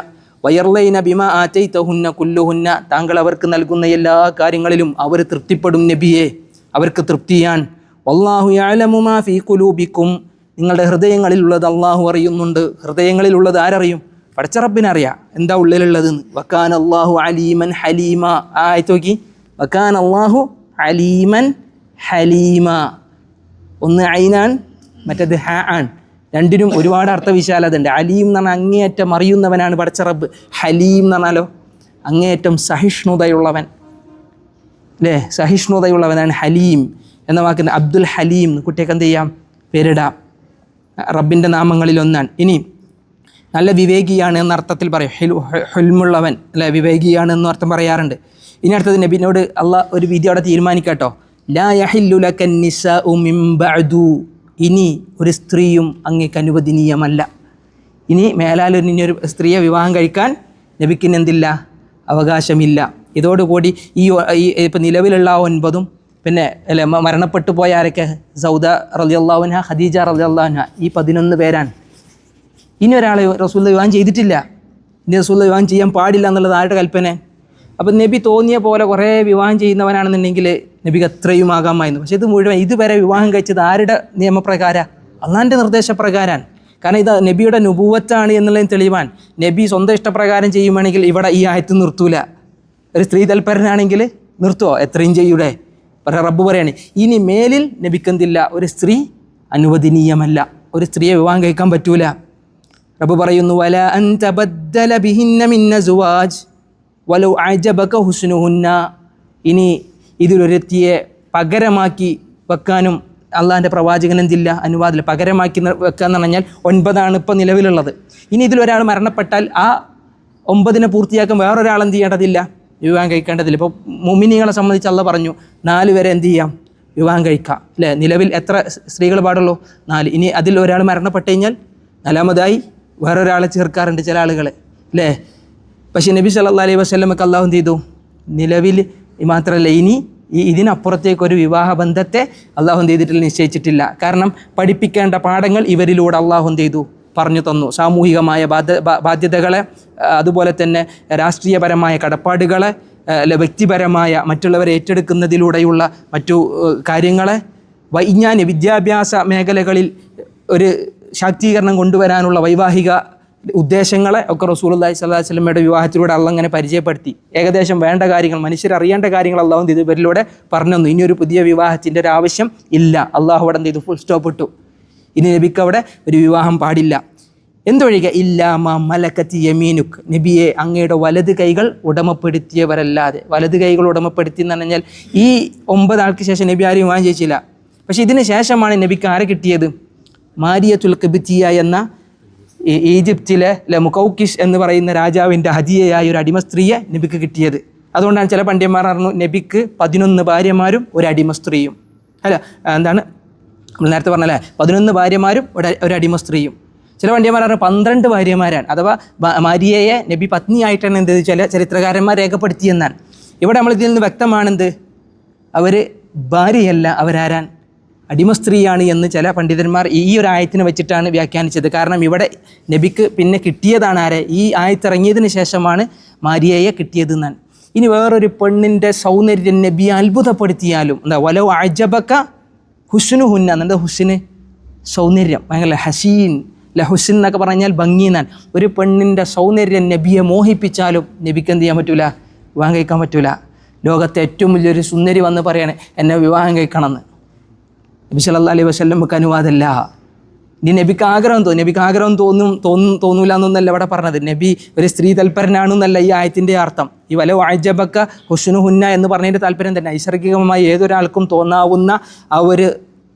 വയർലൈന ബിമാ ആതൈതഹുന്ന കുല്ലുഹുന്ന, താങ്കൾ അവർക്ക് നൽകുന്ന എല്ലാ കാര്യങ്ങളിലും അവർ തൃപ്തിപ്പെടും നബിയെ, അവർക്ക് തൃപ്തിയാണ്. വല്ലാഹു യഅലമു മാ ഫീ ഖുലൂബിക്കും, നിങ്ങളുടെ ഹൃദയങ്ങളിലുള്ളത് അള്ളാഹു അറിയുന്നുണ്ട്. ഹൃദയങ്ങളിലുള്ളത് ആരറിയും? പടച്ച റബ്ബിനറിയാം എന്താ ഉള്ളിലുള്ളതെന്ന്. വകാന അല്ലാഹു അലീമൻ ഹലീമ. ആയത്ത് നോക്കി, വകാന അല്ലാഹു അലീമൻ ഹലീമ. ഒന്ന് ഐനാൻ, മറ്റേത് ഹ ആൻ. രണ്ടിനും ഒരുപാട് അർത്ഥവിശാലത ഉണ്ട്. അലീം എന്ന് പറഞ്ഞാൽ അങ്ങേയറ്റം അറിയുന്നവനാണ് പടച്ച റബ്ബ്. ഹലീം എന്ന് പറഞ്ഞാലോ അങ്ങേയറ്റം സഹിഷ്ണുതയുള്ളവൻ അല്ലേ, സഹിഷ്ണുതയുള്ളവനാണ് ഹലീം എന്ന വാക്കിന്. അബ്ദുൽ ഹലീം കുട്ടിയൊക്കെ എന്ത് ചെയ്യാം, പേരിടാം, റബ്ബിൻ്റെ നാമങ്ങളിൽ ഒന്നാണ്. ഇനി നല്ല വിവേകിയാണ് എന്ന അർത്ഥത്തിൽ പറയും. ഹുൽമുള്ളവൻ അല്ലെ, വിവേകിയാണ് എന്ന അർത്ഥം പറയാറുണ്ട്. ഇനി അടുത്തത് നബിനോട് അള്ളാഹ് ഒരു വിധി അവിടെ തീരുമാനിക്കട്ടോ. ലാ യഹില്ലു ലക നിസാഉ മിൻ ബഅദു, ഇനി ഒരു സ്ത്രീയും അങ്ങേക്ക് അനുവദനീയമല്ല. ഇനി മേലാൽ ഇനിയൊരു സ്ത്രീയെ വിവാഹം കഴിക്കാൻ നബിക്കിന് എന്തില്ല, അവകാശമില്ല. ഇതോടുകൂടി ഈ ഇപ്പം നിലവിലുള്ള 9 പിന്നെ അല്ലെ മരണപ്പെട്ടു പോയ ആരൊക്കെ, സൗദ റളിയല്ലാഹു അൻഹ, ഖദീജ റളിയല്ലാഹു അൻഹ, ഈ 11 പേരാണ്. ഇനി ഒരാളെ റസൂലുള്ളാഹി വിവാഹം ചെയ്തിട്ടില്ല. ഇനി റസൂലുള്ളാഹി വിവാഹം ചെയ്യാൻ പാടില്ല എന്നുള്ളത് ആരുടെ കൽപ്പന? അപ്പം നബി തോന്നിയ പോലെ കുറേ വിവാഹം ചെയ്യുന്നവനാണെന്നുണ്ടെങ്കിൽ നബിക്ക് എത്രയും ആകാമായിരുന്നു. പക്ഷേ ഇത് മുഴുവൻ ഇതുവരെ വിവാഹം കഴിച്ചത് ആരുടെ നിയമപ്രകാരം? അള്ളാഹിൻ്റെ നിർദ്ദേശപ്രകാരമാണ്. കാരണം ഇത് നബിയുടെ നുബുവത്താണ് എന്നുള്ളതിന് തെളിവാൻ. നബി സ്വന്തം ഇഷ്ടപ്രകാരം ചെയ്യുവാണെങ്കിൽ ഇവിടെ ഈ ആയത്ത് നിർത്തൂല. ഒരു സ്ത്രീ തൽപരനാണെങ്കിൽ നിർത്തുമോ? എത്രയും ചെയ്യൂടെ. റബ്ബ് പറയാണ് ഇനി മേലിൽ നബിക്കെന്തില്ല, ഒരു സ്ത്രീ അനുവദനീയമല്ല, ഒരു സ്ത്രീയെ വിവാഹം കഴിക്കാൻ പറ്റൂല. റബ്ബ് പറയുന്നു വല അൻ തബദ്ദല ബിഹിന്ന മിൻ അസ്വാജ് വലൗ അഅജബക ഹുസ്നുഹുന്ന, ഇനി ഇതിലൊരുത്തിയെ പകരമാക്കി വെക്കാനും അള്ളാഹിൻ്റെ പ്രവാചകൻ എന്തില്ല, അനുവാദമില്ല. പകരമാക്കി വെക്കുക എന്ന് പറഞ്ഞാൽ 9 ഇപ്പോൾ നിലവിലുള്ളത്. ഇനി ഇതിലൊരാൾ മരണപ്പെട്ടാൽ ആ 9 പൂർത്തിയാക്കാൻ വേറൊരാൾ എന്ത് ചെയ്യേണ്ടതില്ല, വിവാഹം കഴിക്കേണ്ടതില്ല. ഇപ്പോൾ മുഅ്മിനീങ്ങളെ സംബന്ധിച്ച് അള്ളാഹ് പറഞ്ഞു 4 വരെ എന്ത് ചെയ്യാം, വിവാഹം കഴിക്കാം അല്ലേ. നിലവിൽ എത്ര സ്ത്രീകൾ പാടുള്ളൂ? 4. ഇനി അതിൽ ഒരാൾ മരണപ്പെട്ട് കഴിഞ്ഞാൽ 4ാമതായി വേറൊരാളെ ചേർക്കാറുണ്ട് ചില ആളുകൾ അല്ലേ. പക്ഷേ നബി സല്ലല്ലാഹു അലൈഹി വസല്ലമക്ക് അള്ളാഹു എന്ത് ചെയ്തു, നിലവിൽ മാത്രമല്ല ഇനി ഇതിനപ്പുറത്തേക്കൊരു വിവാഹ ബന്ധത്തെ അള്ളാഹു എന്ത് ചെയ്തിട്ടില്ല, നിശ്ചയിച്ചിട്ടില്ല. കാരണം പഠിപ്പിക്കേണ്ട പാഠങ്ങൾ ഇവരിലൂടെ അള്ളാഹു എന്ത് ചെയ്തു, പറഞ്ഞു തന്നു. സാമൂഹികമായ ബാധ്യതകളെ, അതുപോലെ തന്നെ രാഷ്ട്രീയപരമായ കടപ്പാടുകളെ, വ്യക്തിപരമായ മറ്റുള്ളവരെ ഏറ്റെടുക്കുന്നതിലൂടെയുള്ള മറ്റു കാര്യങ്ങളെ, വൈജ്ഞാനിക വിദ്യാഭ്യാസ മേഖലകളിൽ ഒരു ശാക്തീകരണം കൊണ്ടുവരാനുള്ള വൈവാഹിക ഉദ്ദേശങ്ങളെ ഒക്കെ റസൂലുള്ളാഹി സ്വല്ലല്ലാഹു അലൈഹി വസല്ലമയുടെ വിവാഹത്തിലൂടെ അള്ളാഹ് അങ്ങനെ പരിചയപ്പെടുത്തി. ഏകദേശം വേണ്ട കാര്യങ്ങൾ, മനുഷ്യർ അറിയേണ്ട കാര്യങ്ങൾ അള്ളാഹു എന്ത് ചെയ്തു, ഇവരിലൂടെ പറഞ്ഞു തന്നു. ഇനിയൊരു പുതിയ വിവാഹത്തിൻ്റെ ഒരു ആവശ്യം ഇല്ല. അള്ളാഹു അവിടെ എന്ത് ചെയ്തു, ഫുൾ സ്റ്റോപ്പ് ഇട്ടു. ഇനി നബിക്ക് അവിടെ ഒരു വിവാഹം പാടില്ല. എന്തൊഴികെ ഇല്ലാമ മലക്കത്തി യമീനുക്ക്, നബിയെ അങ്ങയുടെ വലത് കൈകൾ ഉടമപ്പെടുത്തിയവരല്ലാതെ. വലത് കൈകൾ ഉടമപ്പെടുത്തി എന്ന് പറഞ്ഞാൽ ഈ 9 ആൾക്ക് ശേഷം നബി ആരും വിവാഹം ചെയ്യിച്ചില്ല. പക്ഷേ ഇതിന് ശേഷമാണ് നബിക്ക് ആരെ കിട്ടിയത്, മാരിയത്തുൽ ഖിബ്തിയ എന്ന ഈജിപ്തിലെ മുഖൗക്കിഷ് എന്ന് പറയുന്ന രാജാവിൻ്റെ ഹദിയയായ ഒരു അടിമ സ്ത്രീയെ നബിക്ക് കിട്ടിയത്. അതുകൊണ്ടാണ് ചില പണ്ഡിതന്മാർ പറഞ്ഞു നബിക്ക് 11 ഭാര്യമാരും ഒരു അടിമ സ്ത്രീയും. അല്ല എന്താണ് നമ്മൾ നേരത്തെ പറഞ്ഞല്ലേ, 11 ഭാര്യമാരും ഒരു അടിമ സ്ത്രീയും. ചില പണ്ഡിതന്മാർ പറഞ്ഞു 12 ഭാര്യമാരാണ്. അഥവാ മാരിയയെ നബി പത്നിയായിട്ടാണ് എന്ത് ചില ചരിത്രകാരന്മാർ രേഖപ്പെടുത്തിയെന്നാണ്. ഇവിടെ നമ്മൾ ഇതിൽ നിന്ന് വ്യക്തമാണെന്ത്, അവർ ഭാര്യയല്ല, അവരാരാൻ, അടിമ സ്ത്രീയാണ് എന്ന് ചില പണ്ഡിതന്മാർ ഈ ഒരു ആയത്തിനെ വെച്ചിട്ടാണ് വ്യാഖ്യാനിച്ചത്. കാരണം ഇവിടെ നബിക്ക് പിന്നെ കിട്ടിയതാണ് ആരെ, ഈ ആയത്തിറങ്ങിയതിന് ശേഷമാണ് മാരിയയെ കിട്ടിയതെന്നാണ്. ഇനി വേറൊരു പെണ്ണിൻ്റെ സൗന്ദര്യം നബിയെ അത്ഭുതപ്പെടുത്തിയാലും എന്താ, വലോ അജബക ഹുസ്നുഹുന്ന, എന്താ ഹുസ്ന്, സൗന്ദര്യം, ഭയങ്കര ഹസീൻ ഹുസ്ൻ എന്നൊക്കെ പറഞ്ഞാൽ ഭംഗി എന്നാണ്. ഒരു പെണ്ണിൻ്റെ സൗന്ദര്യം നബിയെ മോഹിപ്പിച്ചാലും നബിക്ക് എന്ത് ചെയ്യാൻ പറ്റൂല, വിവാഹം കഴിക്കാൻ പറ്റൂല. ലോകത്തെ ഏറ്റവും വലിയൊരു സുന്ദരി വന്ന് പറയാണ് എന്നെ വിവാഹം കഴിക്കണമെന്ന്. നബി സല്ലല്ലാഹു അലൈഹി വസല്ലമക്ക് അനുവാദമല്ല. ഇനി നബിക്ക് ആഗ്രഹം തോന്നി, നബിക്ക് ആഗ്രഹം തോന്നൂല എന്നൊന്നല്ല ഇവിടെ പറഞ്ഞത്. നബി ഒരു സ്ത്രീ തൽപരനാണെന്നല്ല ഈ ആയത്തിൻ്റെ അർത്ഥം. ഈ വലോ അഅജബക ഹുസ്നുഹുന്ന എന്ന് പറഞ്ഞതിൻ്റെ താല്പര്യം തന്നെ നൈസർഗികമായി ഏതൊരാൾക്കും തോന്നാവുന്ന ആ ഒരു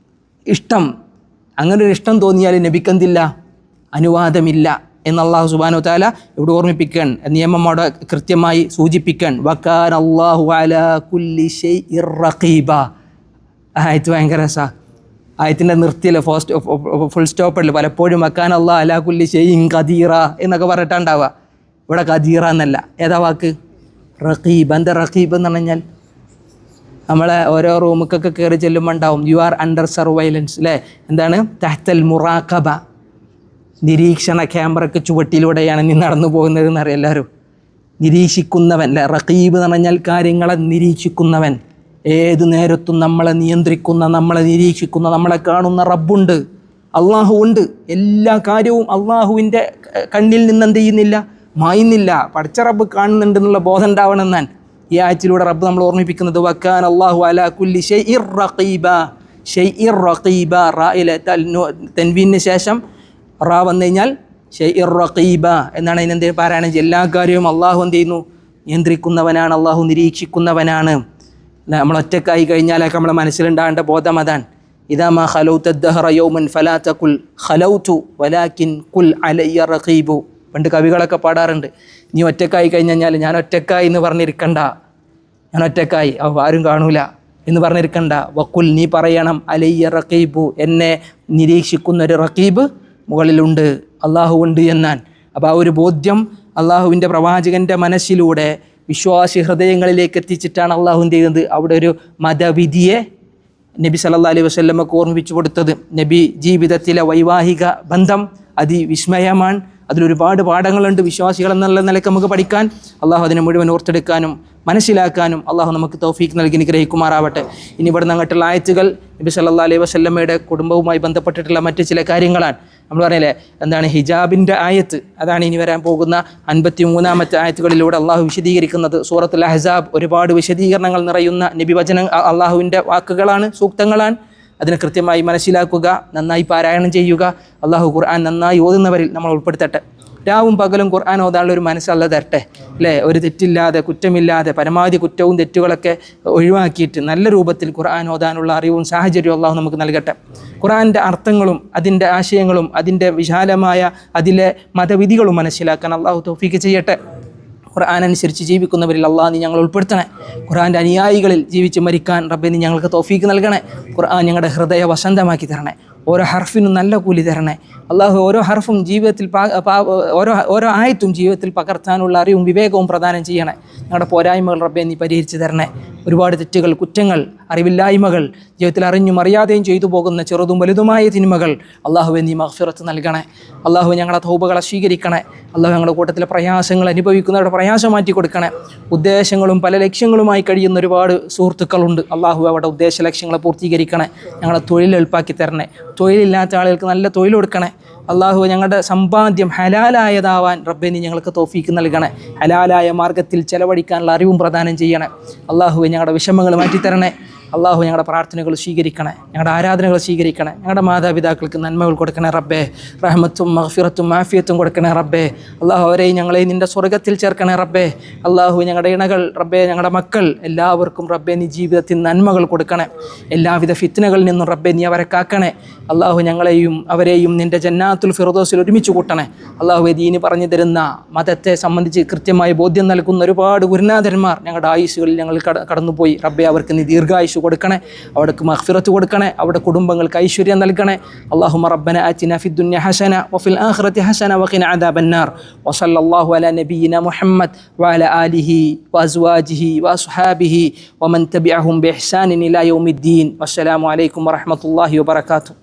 ഇഷ്ടം, അങ്ങനെ ഒരു ഇഷ്ടം തോന്നിയാൽ നബിക്കെന്തില്ല, അനുവാദമില്ല എന്ന് അല്ലാഹു സുബ്ഹാനഹു വ തആല ഇവിടെ ഓർമ്മിപ്പിക്കാൻ, നിയമം അവിടെ കൃത്യമായി സൂചിപ്പിക്കാൻ. വകാന അല്ലാഹു അലാ കുല്ലി ഷൈഇർ റഖീബ. ആയത്ത് ഭയങ്കര രസമാണ്. ആയത്തിൻ്റെ നിർത്തിയില്ല, ഫുൾ സ്റ്റോപ്പുള്ളൂ. പലപ്പോഴും വകാന അല്ലാഹു അലാ കുല്ലി ഷൈഇൻ ഖദീറ എന്നൊക്കെ പറഞ്ഞിട്ടുണ്ടാവുക. ഇവിടെ ഖദീറ എന്നല്ല. ഏതാ വാക്ക്, റഖീബ്. എന്താ റഖീബ് എന്ന് പറഞ്ഞാൽ നമ്മളെ ഓരോ റൂമുക്കൊക്കെ കയറി ചെല്ലുമ്പോൾ ഉണ്ടാവും യു ആർ അണ്ടർ സർവൈലൻസ് അല്ലേ. എന്താണ്, തഹ്തൽ മുറാഖബ, നിരീക്ഷണ ക്യാമറയ്ക്ക് ചുവട്ടിലൂടെയാണ് നീ നടന്നു പോകുന്നത് എന്നറിയാം എല്ലാവരും. നിരീക്ഷിക്കുന്നവൻ അല്ലേ, റഖീബ് എന്ന് പറഞ്ഞാൽ കാര്യങ്ങളെ നിരീക്ഷിക്കുന്നവൻ. ഏതു നേരത്തും നമ്മളെ നിയന്ത്രിക്കുന്ന, നമ്മളെ നിരീക്ഷിക്കുന്ന, നമ്മളെ കാണുന്ന റബ്ബുണ്ട്, അള്ളാഹു ഉണ്ട്. എല്ലാ കാര്യവും അള്ളാഹുവിൻ്റെ കണ്ണിൽ നിന്ന് എന്ത് ചെയ്യുന്നില്ല, മായുന്നില്ല. പഠിച്ച റബ്ബ് കാണുന്നുണ്ടെന്നുള്ള ബോധം ഉണ്ടാവണമെന്നാണ് ഈ ആയത്തിലൂടെ റബ്ബ് നമ്മൾ ഓർമ്മിപ്പിക്കുന്നത്. വക്കാന അല്ലാഹു അലാ കുല്ലി ഷൈഇർ റഖീബ. ഷൈഇർ റഖീബ, റായിലെ തൻവീനു ശേഷം റാ വന്നു കഴിഞ്ഞാൽ ഷൈഇർ റഖീബ എന്നാണ് അതിനെന്ത് പാരായണം. എല്ലാ കാര്യവും അള്ളാഹു എന്ത് ചെയ്യുന്നു, നിയന്ത്രിക്കുന്നവനാണ്, അള്ളാഹു നിരീക്ഷിക്കുന്നവനാണ്. നമ്മൾ ഒറ്റക്കായി കഴിഞ്ഞാലൊക്കെ നമ്മളെ മനസ്സിലുണ്ടാകേണ്ട ബോധം അതാണ്. ഇദാ മാ ഖലൗത ദഹറ യൗമൻ ഫലാ തഖുൽ ഖലൗതു വലാകിൻ ഖുൽ അലയ്യ റഖീബു. പണ്ട് കവികളൊക്കെ പാടാറുണ്ട്, നീ ഒറ്റക്കായി കഴിഞ്ഞാൽ ഞാൻ ഒറ്റക്കായി എന്ന് പറഞ്ഞിരിക്കണ്ട, ഞാൻ ഒറ്റക്കായി ആരും കാണൂല എന്ന് പറഞ്ഞിരിക്കണ്ട. വഖുൽ, നീ പറയണം, അലയ്യ റഖീബു, എന്നെ നിരീക്ഷിക്കുന്നൊരു റഖീബ് മുകളിലുണ്ട്, അള്ളാഹു ഉണ്ട് എന്നാൻ. അപ്പോൾ ആ ഒരു ബോധ്യം അള്ളാഹുവിൻ്റെ പ്രവാചകൻ്റെ മനസ്സിലൂടെ വിശ്വാസി ഹൃദയങ്ങളിലേക്ക് എത്തിച്ചിട്ടാണ് അള്ളാഹു എന്ത് ചെയ്യുന്നത്, അവിടെ ഒരു മതവിധിയെ നബി സല്ലല്ലാഹു അലൈഹി വസല്ലമക്ക് ഓർമ്മിപ്പിച്ചു കൊടുത്തത്. നബി ജീവിതത്തിലെ വൈവാഹിക ബന്ധം അതിവിസ്മയമാണ്. അതിലൊരുപാട് പാഠങ്ങളുണ്ട് വിശ്വാസികൾ എന്നുള്ള നിലയ്ക്ക് നമുക്ക് പഠിക്കാൻ. അള്ളാഹു അതിനെ മുഴുവൻ ഓർത്തെടുക്കാനും മനസ്സിലാക്കാനും അള്ളാഹു നമുക്ക് തൗഫീഖ് നൽകി അനുഗ്രഹിക്കുമാറാവട്ടെ. ഇനി ഇവിടെ അങ്ങോട്ടുള്ള ആയത്തുകൾ നബി സല്ലല്ലാഹു അലൈഹി വസല്ലമയുടെ കുടുംബവുമായി ബന്ധപ്പെട്ടിട്ടുള്ള മറ്റ് ചില കാര്യങ്ങളാണ്. നമ്മൾ പറഞ്ഞില്ലേ, എന്താണ് ഹിജാബിൻ്റെ ആയത്ത്, അതാണ് ഇനി വരാൻ പോകുന്ന 53-ാമത്തെ ആയത്തുകളിലൂടെ അള്ളാഹു വിശദീകരിക്കുന്നത്. സൂറത്തുൽ അഹ്സാബ് ഒരുപാട് വിശദീകരണങ്ങൾ നിറയുന്ന നബി വചന അള്ളാഹുവിൻ്റെ വാക്കുകളാണ്, സൂക്തങ്ങളാണ്. അതിനെ കൃത്യമായി മനസ്സിലാക്കുക, നന്നായി പാരായണം ചെയ്യുക. അള്ളാഹു ഖുർആൻ നന്നായി ഓതുന്നവരിൽ നമ്മൾ ഉൾപ്പെടുത്തട്ടെ. രാവും പകലും ഖുർആൻ ഓതാനുള്ള ഒരു മനസ്സല്ല തരട്ടെ, അല്ലേ? ഒരു തെറ്റില്ലാതെ, കുറ്റമില്ലാതെ, പരമാവധി കുറ്റവും തെറ്റുകളൊക്കെ ഒഴിവാക്കിയിട്ട് നല്ല രൂപത്തിൽ ഖുർആൻ ഓതാനുള്ള അറിവും സാഹചര്യവും അള്ളാഹു നമുക്ക് നൽകട്ടെ. ഖുർആൻ്റെ അർത്ഥങ്ങളും അതിൻ്റെ ആശയങ്ങളും അതിൻ്റെ വിശാലമായ അതിലെ മതവിധികളും മനസ്സിലാക്കാൻ അള്ളാഹു തൗഫീഖ് ചെയ്യട്ടെ. ഖുർആൻ അനുസരിച്ച് ജീവിക്കുന്നവരിൽ അള്ളാഹ് നീ ഞങ്ങൾ ഉൾപ്പെടുത്തണേ. ഖുർആൻ്റെ അനുയായികളിൽ ജീവിച്ച് മരിക്കാൻ റബ്ബേ നീ ഞങ്ങൾക്ക് തൗഫീഖ് നൽകണേ. ഖുർആൻ ഞങ്ങളുടെ ഹൃദയ വസന്തമാക്കി തരണേ. ഓരോ ഹർഫിനും നല്ല കൂലി തരണേ അള്ളാഹു. ഓരോ ഹർഫും ജീവിതത്തിൽ ഓരോ ആയത്തും ജീവിതത്തിൽ പകർത്താനുള്ള അറിവും വിവേകവും പ്രദാനം ചെയ്യണേ. ഞങ്ങളുടെ പോരായ്മകൾ റബ്ബേ നീ പരിഹരിച്ച് തരണേ. ഒരുപാട് തെറ്റുകൾ, കുറ്റങ്ങൾ, അറിവില്ലായ്മകൾ, ജീവിതത്തിൽ അറിഞ്ഞും അറിയാതെയും ചെയ്തു പോകുന്ന ചെറുതും വലുതുമായ തിന്മകൾ അള്ളാഹുവെ നീ മഗ്ഫിറത്ത് നൽകണേ. അള്ളാഹു ഞങ്ങളുടെ തൗബകളെ സ്വീകരിക്കണേ. അള്ളാഹു ഞങ്ങളുടെ കൂട്ടത്തിലെ പ്രയാസങ്ങൾ അനുഭവിക്കുന്നവരുടെ പ്രയാസം മാറ്റി കൊടുക്കണേ. ഉദ്ദേശങ്ങളും പല ലക്ഷ്യങ്ങളുമായി കഴിയുന്ന ഒരുപാട് സുഹൃത്തുക്കളുണ്ട്. അള്ളാഹു അവിടെ ഉദ്ദേശ ലക്ഷ്യങ്ങളെ പൂർത്തീകരിക്കണേ. ഞങ്ങളെ തൊഴിൽ എളുപ്പാക്കി തരണേ. തൊഴിലില്ലാത്ത ആളുകൾക്ക് നല്ല തൊഴിൽ കൊടുക്കണേ. അള്ളാഹു ഞങ്ങളുടെ സമ്പാദ്യം ഹലാലായതാവാൻ റബ്ബേ നീ ഞങ്ങൾക്ക് തൗഫീഖ് നൽകണേ. ഹലാലായ മാർഗത്തിൽ ചെലവഴിക്കാനുള്ള അറിവും പ്രദാനം ചെയ്യണേ. അള്ളാഹു ഞങ്ങളുടെ വിഷമങ്ങൾ മാറ്റിത്തരണേ. അള്ളാഹു ഞങ്ങളുടെ പ്രാർത്ഥനകൾ സ്വീകരിക്കണേ. ഞങ്ങളുടെ ആരാധനകൾ സ്വീകരിക്കണേ. ഞങ്ങളുടെ മാതാപിതാക്കൾക്ക് നന്മകൾ കൊടുക്കണേ റബ്ബേ. റഹ്മത്തും മഗ്ഫിറത്തും ആഫിയത്തും കൊടുക്കണേ റബ്ബേ. അള്ളാഹു അവരെയും ഞങ്ങളെയും നിൻ്റെ സ്വർഗ്ഗത്തിൽ ചേർക്കണേ റബ്ബേ. അള്ളാഹു ഞങ്ങളുടെ ഇണകൾ റബ്ബേ, ഞങ്ങളുടെ മക്കൾ എല്ലാവർക്കും റബ്ബേ നീ ജീവിതത്തിൽ നന്മകൾ കൊടുക്കണേ. എല്ലാവിധ ഫിത്നകളിൽ നിന്നും റബ്ബേ നീ അവരെ കാക്കണേ. അള്ളാഹു ഞങ്ങളെയും അവരെയും നിൻ്റെ ജന്നാത്തുൽ ഫിർദൗസിൽ ഒരുമിച്ച് കൂട്ടണേ. അള്ളാഹു ദീന് പറഞ്ഞു തരുന്ന മതത്തെ സംബന്ധിച്ച് കൃത്യമായി ബോധ്യം നൽകുന്ന ഒരുപാട് ഗുരുനാഥന്മാർ ഞങ്ങളുടെ ആയുസ്സുകളിൽ ഞങ്ങൾ കടന്നുപോയി റബ്ബേ. അവർക്ക് നീ ദീർഘായുസ് കൊടുക്കണേ. അവിടേക്ക് മഗ്ഫിറത്ത് കൊടുക്കണേ. അവിടെ കുടുംബങ്ങൾക്ക് ഐശ്വര്യം നൽകണേ. അല്ലാഹുമ്മ റബ്ബന ആതിന ഫിദ്ദുനിയ ഹസന വഫിൽ ആഖിറതി ഹസന വഖിന അദാബന്നാർ. വസല്ലല്ലാഹു അലാ നബിയിന മുഹമ്മദ് വഅലാ ആലിഹി വഅസ്വാജിഹി വഅസ്ഹാബിഹി വമൻ തബിഅഹും ബിഇഹ്സാനിൻ ഇലാ യൗമിദ്ദീൻ. വസ്സലാമു അലൈക്കും വറഹ്മത്തുള്ളാഹി വബറകാതുഹു.